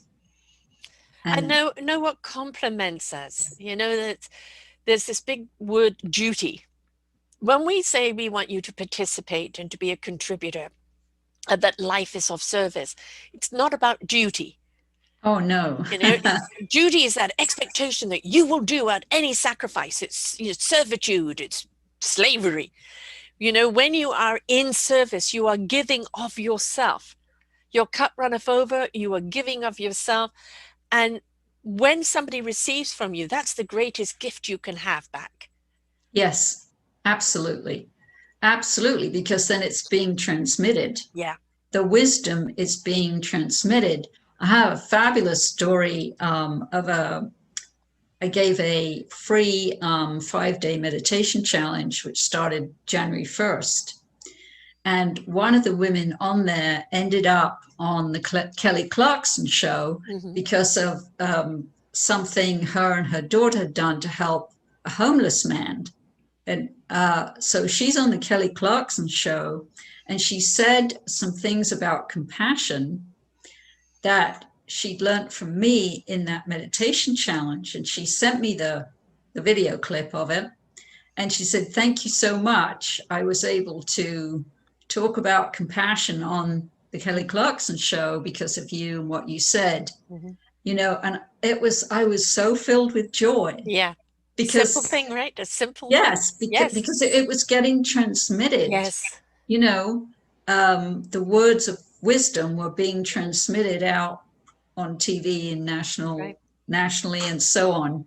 And know what complements us. That there's this big word, duty. When we say we want you to participate and to be a contributor, that life is of service, it's not about duty. Oh, no. Duty is that expectation that you will do at any sacrifice. It's servitude, it's slavery. When you are in service, you are giving of yourself. Your cup runneth over, you are giving of yourself. And when somebody receives from you, that's the greatest gift you can have back. Yes, absolutely. Absolutely, because then it's being transmitted. Yeah. The wisdom is being transmitted. I have a fabulous story I gave a free 5-day meditation challenge, which started January 1st. And one of the women on there ended up on the Kelly Clarkson show because of something her and her daughter had done to help a homeless man. And so she's on the Kelly Clarkson show, and she said some things about compassion that she'd learned from me in that meditation challenge. And she sent me the video clip of it. And she said, "Thank you so much. I was able to talk about compassion on the Kelly Clarkson show because of you and what you said, and I was so filled with joy Yeah. Simple because, thing, right? A simple thing. yes, Yes. because it was getting transmitted, Yes. the words of wisdom were being transmitted out on TV and Right. nationally and so on.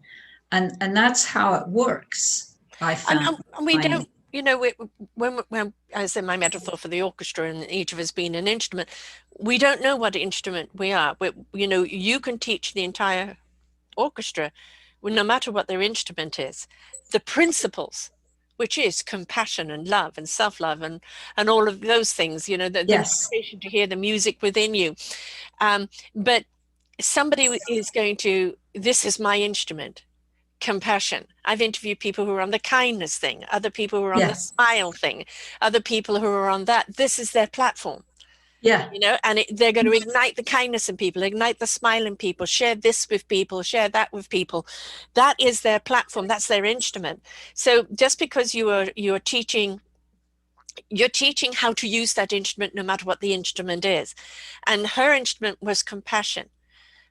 And that's how it works, I And we find. don't, when I say my metaphor for the orchestra and each of us being an instrument, we don't know what instrument we are. You can teach the entire orchestra, no matter what their instrument is, the principles, which is compassion and love and self-love and all of those things, the Yes, meditation to hear the music within you. But somebody is going to, this is my instrument. Compassion. I've interviewed people who are on the kindness thing, other people who are on the yes, smile thing, other people who are on that. This is their platform, yeah, and they're going to ignite the kindness in people, ignite the smile in people, share this with people, share that with people. That is their platform. That's their instrument. So just because you're teaching how to use that instrument, no matter what the instrument is. And her instrument was compassion.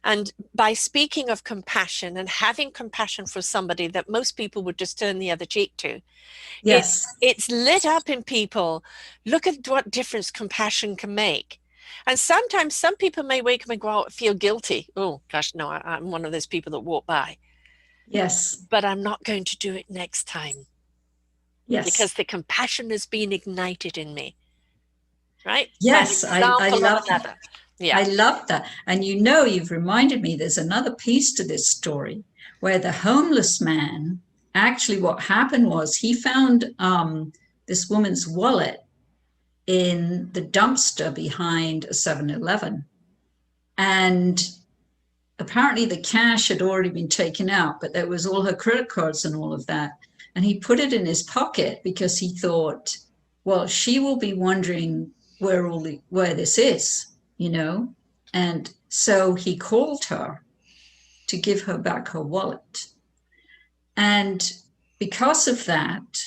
And by speaking of compassion and having compassion for somebody that most people would just turn the other cheek to, yes, it's lit up in people. Look at what difference compassion can make. And sometimes some people may wake up and go out, feel guilty. Oh gosh, no, I'm one of those people that walk by, yes, but I'm not going to do it next time yes, because the compassion has been ignited in me. Right? An yes. I example of love that. another. Yeah. I love that. And you've reminded me there's another piece to this story where the homeless man, actually, what happened was he found this woman's wallet in the dumpster behind a 7-Eleven. And apparently the cash had already been taken out, but there was all her credit cards and all of that. And he put it in his pocket because he thought, well, she will be wondering where this is, you know? And so he called her to give her back her wallet. And because of that,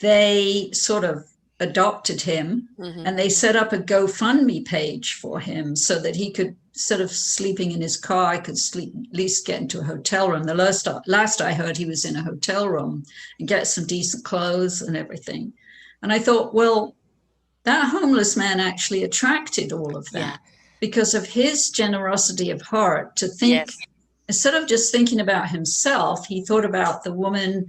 they sort of adopted him and they set up a GoFundMe page for him so that he could, instead of sleeping in his car, I could sleep, at least get into a hotel room. The last I heard, he was in a hotel room and get some decent clothes and everything. And I thought, well, that homeless man actually attracted all of that because of his generosity of heart to think, Yes. instead of just thinking about himself, he thought about the woman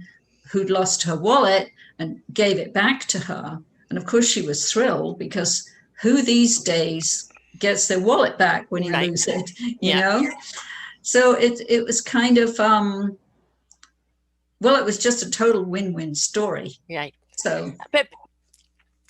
who'd lost her wallet and gave it back to her. And of course, she was thrilled because who these days gets their wallet back when you lose it, you know? So it was kind of, it was just a total win-win story. Right. So, but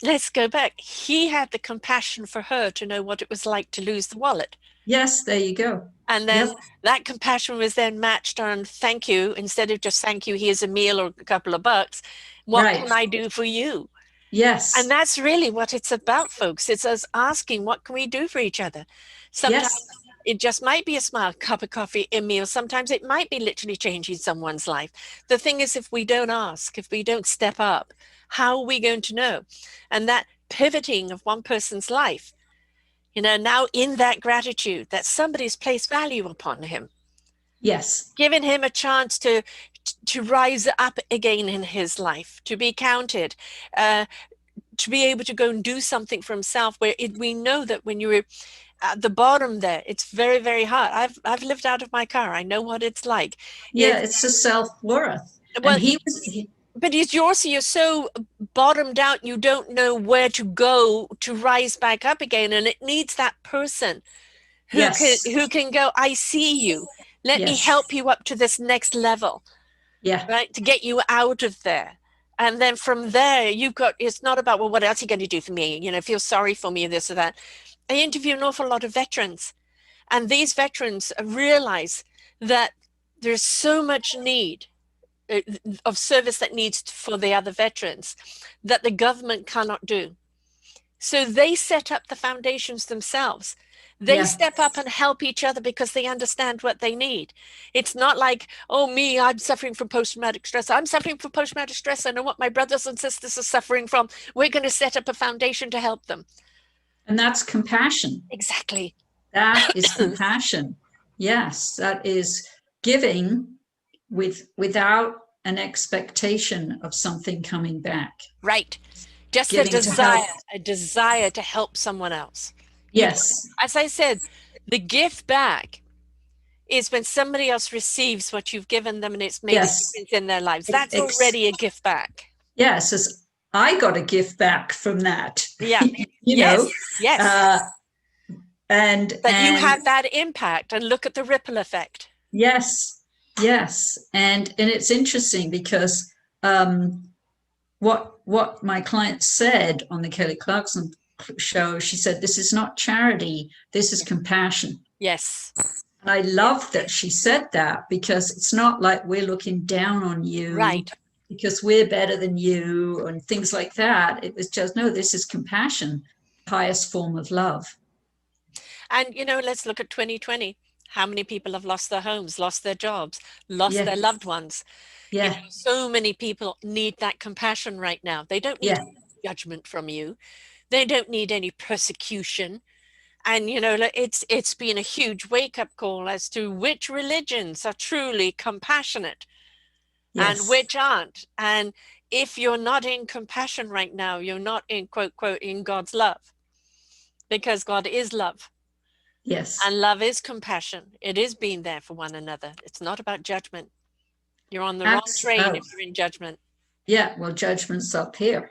let's go back. He had the compassion for her to know what it was like to lose the wallet. yes, there you go. And then that compassion was then matched on thank you. Instead of just thank you, here's a meal or a couple of bucks. What can I do for you? Yes. And that's really what it's about, folks. It's us asking, what can we do for each other? Sometimes it just might be a smile, cup of coffee, a meal. Sometimes it might be literally changing someone's life. The thing is, if we don't ask, if we don't step up, how are we going to know? And that pivoting of one person's life, now in that gratitude that somebody's placed value upon him. Yes. Giving him a chance to rise up again in his life, to be counted, to be able to go and do something for himself, where we know that when you're at the bottom there, it's very, very hard. I've lived out of my car. I know what it's like. Yeah, it's a self-worth. Well, and but you're so bottomed out, you don't know where to go to rise back up again. And it needs that person who can go, I see you. Let me help you up to this next level. Yeah. Right. To get you out of there. And then from there, it's not about, well, what else are you going to do for me? Feel sorry for me, this or that. I interview an awful lot of veterans. And these veterans realize that there's so much need of service that needs for the other veterans that the government cannot do. So they set up the foundations themselves. They step up and help each other because they understand what they need. It's not like, oh, me, I'm suffering from post-traumatic stress. I'm suffering from post-traumatic stress. I know what my brothers and sisters are suffering from. We're going to set up a foundation to help them. And that's compassion. Exactly. That is compassion. Yes, that is giving without an expectation of something coming back. Right. Just Giving to help. a desire to help someone else. Yes. As I said, the gift back is when somebody else receives what you've given them and it's made a difference in their lives. That's already a gift back. Yes, as I got a gift back from that. Yeah. Yes. And you have that impact, and look at the ripple effect. Yes. And it's interesting because what my client said on the Kelly Clarkson show, she said, this is not charity, this is compassion. Yes. And I love that she said that, because it's not like we're looking down on you, right, because we're better than you and things like that. It was just, no, this is compassion, highest form of love. And let's look at 2020. How many people have lost their homes, lost their jobs, lost their loved ones? So many people need that compassion right now. They don't need judgment from you. They don't need any persecution. And it's been a huge wake-up call as to which religions are truly compassionate and which aren't. And if you're not in compassion right now, you're not in, quote in God's love, because God is love. Yes. And love is compassion. It is being there for one another. It's not about judgment. You're on the wrong train if you're in judgment. Yeah, well, judgment's up here.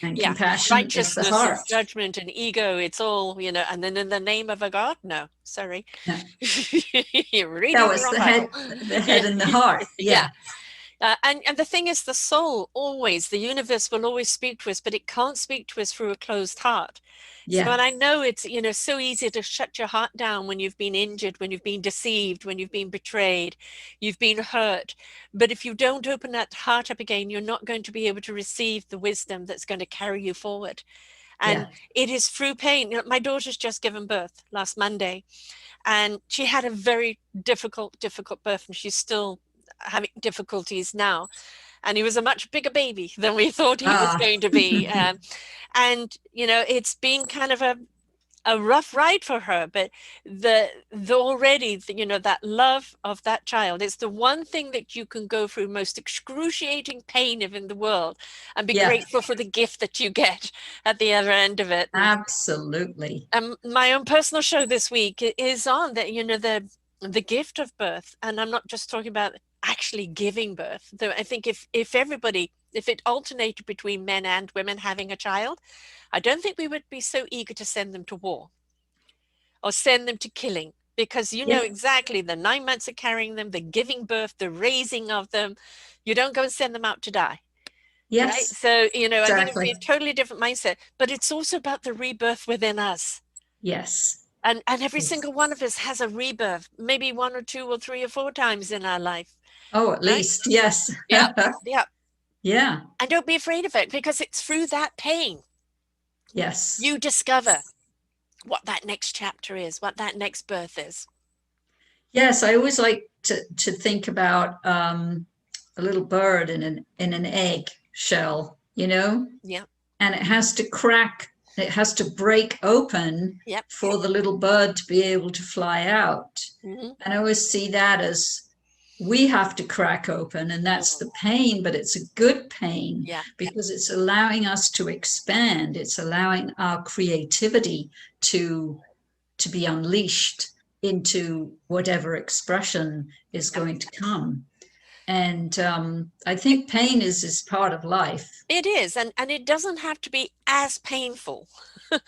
And compassion righteousness, is the heart. And judgment and ego, it's all, and then in the name of a God? No, sorry. No. You're reading that was the head and the heart. Yeah. And the thing is, the soul always, the universe will always speak to us, but it can't speak to us through a closed heart. Yeah. So, and I know it's, so easy to shut your heart down when you've been injured, when you've been deceived, when you've been betrayed, you've been hurt. But if you don't open that heart up again, you're not going to be able to receive the wisdom that's going to carry you forward. And it is through pain. My daughter's just given birth last Monday, and she had a very difficult birth, and she's still having difficulties now. And he was a much bigger baby than we thought he was going to be. And, it's been kind of a rough ride for her, but the already, that love of that child, it's the one thing that you can go through most excruciating pain of in the world and be grateful for the gift that you get at the other end of it. Absolutely. My own personal show this week is on that, the gift of birth. And I'm not just talking about actually giving birth, though. I think if it alternated between men and women having a child, I don't think we would be so eager to send them to war or send them to killing, because know exactly the 9 months of carrying them, the giving birth, the raising of them. You don't go and send them out to die. Yes. Right? So, exactly. I think it would be a totally different mindset, but it's also about the rebirth within us. Yes. And every single one of us has a rebirth, maybe 1 or 2 or 3 or 4 times in our life. Oh, at least. Yes. Yeah. Yeah. And don't be afraid of it, because it's through that pain. Yes. You discover what that next chapter is, what that next birth is. Yes. I always like to think about a little bird in an egg shell, Yeah. And it has to crack. It has to break open for the little bird to be able to fly out. Mm-hmm. And I always see that as we have to crack open, and that's the pain, but it's a good pain because it's allowing us to expand. It's allowing our creativity to be unleashed into whatever expression is going to come. And I think pain is part of life. It is. And it doesn't have to be as painful.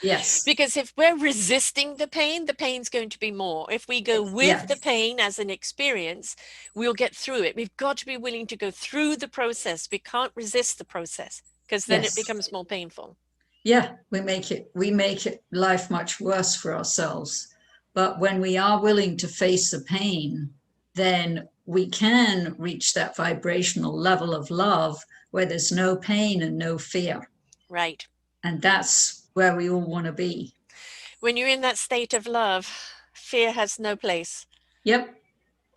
Yes. Because if we're resisting the pain's going to be more. If we go with the pain as an experience, we'll get through it. We've got to be willing to go through the process. We can't resist the process, because then it becomes more painful. Yeah, we make it life much worse for ourselves. But when we are willing to face the pain, then we can reach that vibrational level of love where there's no pain and no fear. Right. And that's where we all want to be. When you're in that state of love, fear has no place. Yep.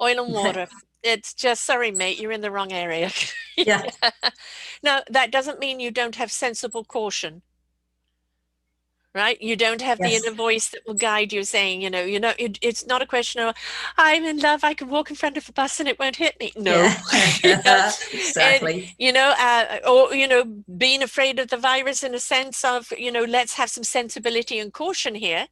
Oil and water. It's just, sorry, mate, you're in the wrong area. Yeah. Now, that doesn't mean you don't have sensible caution, right? You don't have the Yes. inner voice that will guide you saying, it's not a question of, I'm in love, I can walk in front of a bus and it won't hit me. No. You know, Yeah. and, Exactly. or being afraid of the virus in a sense of, let's have some sensibility and caution here,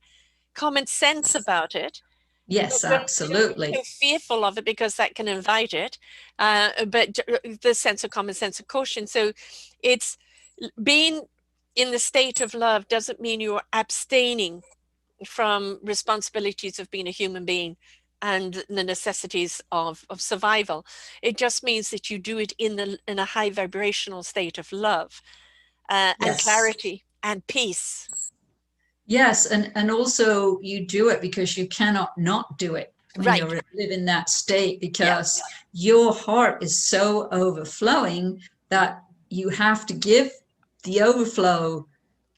common sense about it. Yes, But don't be so absolutely. fearful of it because that can invite it. But the sense of common sense of caution. So it's being in the state of love doesn't mean you're abstaining from responsibilities of being a human being and the necessities of survival. It just means that you do it in a high vibrational state of love and Yes. clarity and peace. Yes, and also you do it because you cannot not do it when you Right. live in that state, Yeah. because your heart is so overflowing that you have to give the overflow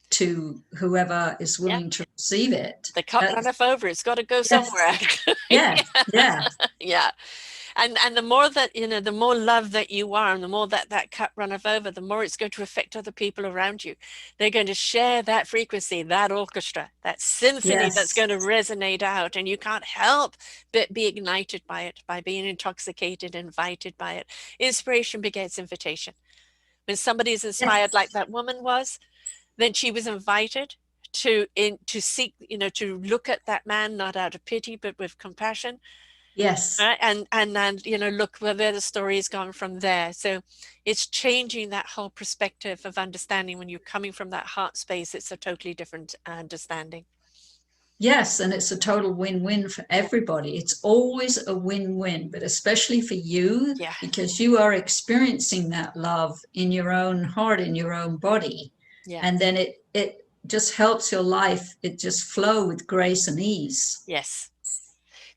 to whoever is Yeah. willing to receive it. The cup runneth over. It's got to go Yes, somewhere. yeah, yeah, Yeah. And the more that, the more love that you are, and the more that that cup runneth over, the more it's going to affect other people around you. They're going to share that frequency, that orchestra, that symphony that's yes, going to resonate out. And you can't help but be ignited by it, by being intoxicated, invited by it. Inspiration begets invitation. When somebody is inspired like yes, that woman was, then she was invited to seek, to look at that man not out of pity but with compassion, yes. right? And look where the story has gone from there. So it's changing that whole perspective of understanding. When you're coming from that heart space, it's a totally different understanding. Yes, and it's a total win-win for everybody. It's always a win-win, but especially for you, Yeah. because you are experiencing that love in your own heart, in your own body. Yeah. And then it just helps your life, it just flow with grace and ease. Yes.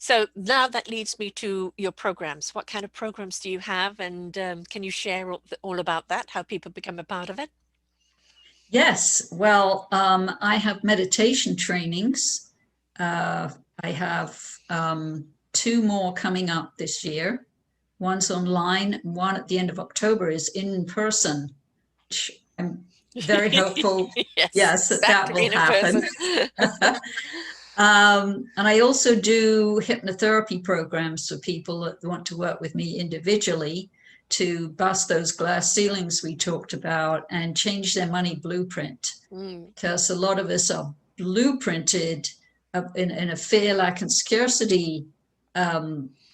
So now that leads me to your programs. What kind of programs do you have? And can you share all about that, how people become a part of it? Yes, well, I have meditation trainings. I have two more coming up this year. One's online, one at the end of October is in person, which I'm very hopeful, Yes, yes, that back that to will being in happen. person. And I also do hypnotherapy programs for people that want to work with me individually to bust those glass ceilings we talked about and change their money blueprint. Mm, Because a lot of us are blueprinted in a fear, lack, and scarcity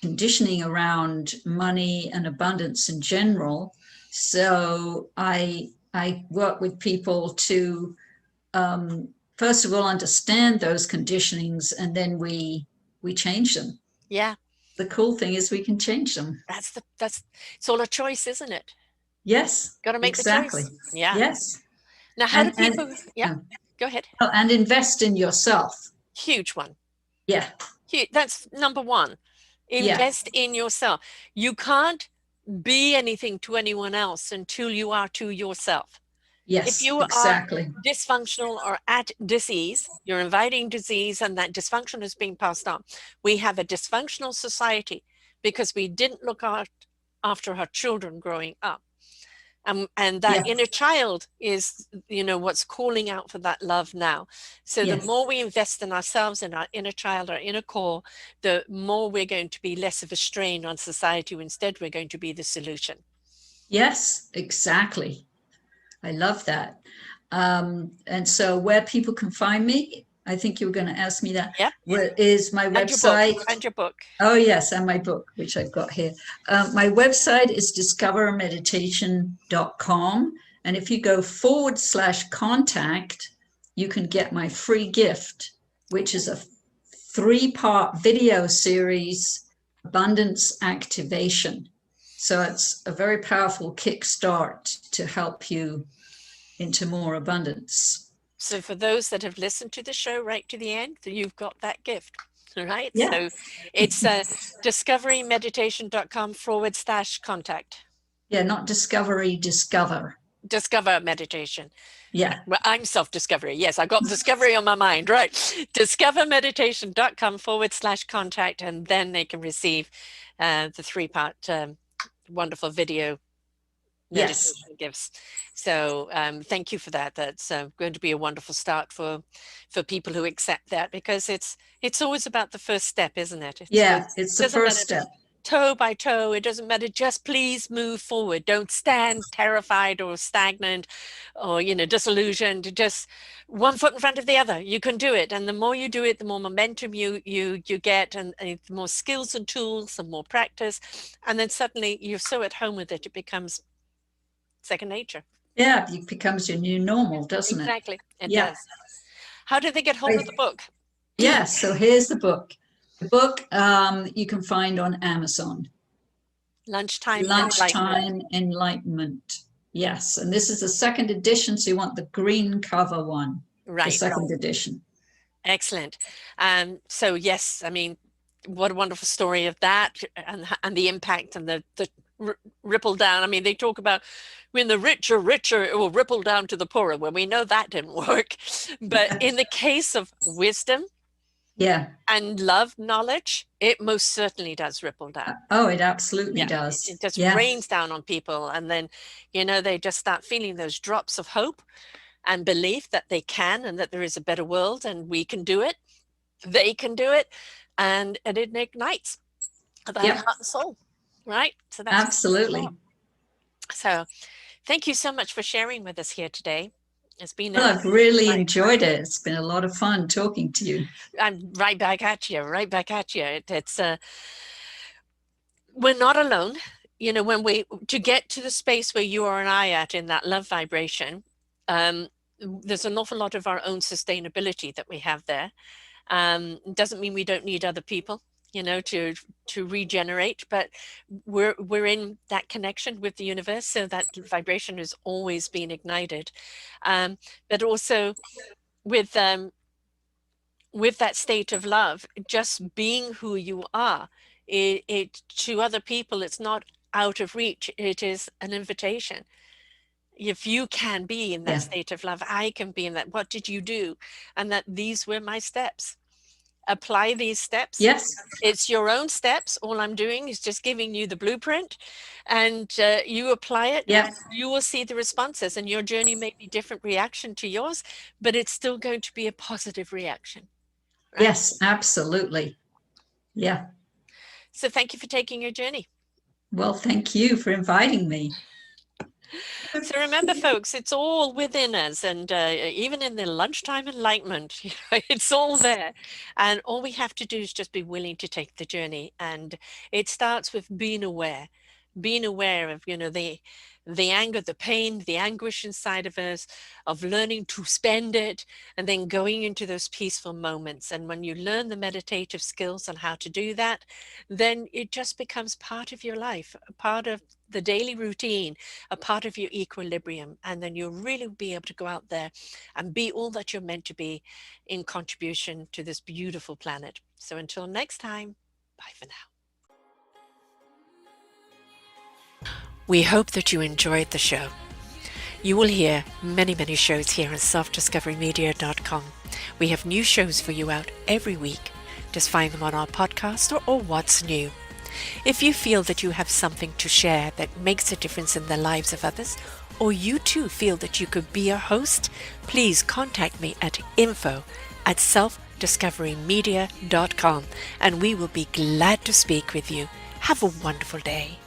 conditioning around money and abundance in general. So I work with people to first of all understand those conditionings, and then we change them. yeah, The cool thing is we can change them. that's it's all a choice, isn't it? Yes, Got to make the exactly. choice. Yeah. Yes, Now, how do and people? Yeah, uh, go ahead. oh, and invest in yourself. Huge one. Yeah, Huge. That's number one. yeah, Invest in yourself. You can't be anything to anyone else until you are to yourself. If yes, you are exactly. dysfunctional or at disease, you're inviting disease, and that dysfunction is being passed on. We have a dysfunctional society because we didn't look after our children growing up. And that Yeah, inner child is, what's calling out for that love now. So the yes, more we invest in ourselves, in our inner child, our inner core, the more we're going to be less of a strain on society. Instead, we're going to be the solution. yes, exactly. I love that. And so, where people can find me, I think you were going to ask me that. Yeah. Where is my And your book. website? And your book. Oh, yes, and my book, which I've got here. My website is discovermeditation.com. And if you go /contact, you can get my free gift, which is a 3-part video series, Abundance Activation. So it's a very powerful kickstart to help you into more abundance. So for those that have listened to the show right to the end, you've got that gift. All right. Yeah. So it's discoverymeditation.com /contact. Yeah, not discovery, discover. Discover meditation. Yeah. Well, I'm self-discovery. Yes, I got discovery on my mind, right? Discovermeditation.com/contact, and then they can receive the 3-part wonderful video Yes. meditation gifts. So thank you for that. That's going to be a wonderful start for people who accept that, because it's always about the first step, isn't it? Yeah, it's the Doesn't first matter step. toe by toe. It doesn't matter. Just please move forward. Don't stand terrified or stagnant or, disillusioned. Just one foot in front of the other. You can do it. And the more you do it, the more momentum you get, and the more skills and tools and more practice. And then suddenly you're so at home with it, it becomes second nature. Yeah, it becomes your new normal, doesn't it? Exactly. It Yeah. does. How did they get hold of the book? Yeah, so here's the book. The book you can find on Amazon. Lunchtime Enlightenment. Yes, and this is the second edition, so you want the green cover one. Right. The second edition. Excellent. So yes, I mean, what a wonderful story of that, and the impact and the ripple down. I mean, they talk about when the rich are richer, it will ripple down to the poorer. Well, we know that didn't work. But in the case of wisdom, yeah, and love, knowledge, it most certainly does ripple down. Oh, it absolutely does. It just rains down on people, and then they just start feeling those drops of hope and belief that they can, and that there is a better world, and we can do it, they can do it, and it ignites that heart and soul, right? So that's absolutely. So thank you so much for sharing with us here today. It's been I've really enjoyed it. It's been a lot of fun talking to you. I'm right back at you. It's we're not alone. When to get to the space where you are and I at in that love vibration, there's an awful lot of our own sustainability that we have there. Doesn't mean we don't need other people, to regenerate, but we're in that connection with the universe, so that vibration has always been ignited. But also with that state of love, just being who you are, it to other people, it's not out of reach. It is an invitation. If you can be in that state of love, I can be in that. What did you do? And that these were my steps. Apply these steps. Yes. It's your own steps. All I'm doing is just giving you the blueprint, and you apply it. Yeah. And you will see the responses, and your journey may be different reaction to yours, but it's still going to be a positive reaction. Right? Yes, absolutely. Yeah. So thank you for taking your journey. Well, thank you for inviting me. So remember, folks, it's all within us, and even in the lunchtime enlightenment, it's all there. And all we have to do is just be willing to take the journey. And it starts with being aware of, the anger, the pain, the anguish inside of us, of learning to spend it, and then going into those peaceful moments. And when you learn the meditative skills on how to do that, then it just becomes part of your life, a part of the daily routine, a part of your equilibrium. And then you'll really be able to go out there and be all that you're meant to be in contribution to this beautiful planet. So until next time, bye for now. We hope that you enjoyed the show. You will hear many, many shows here on selfdiscoverymedia.com. We have new shows for you out every week. Just find them on our podcast or What's New. If you feel that you have something to share that makes a difference in the lives of others, or you too feel that you could be a host, please contact me at info@selfdiscoverymedia.com, and we will be glad to speak with you. Have a wonderful day.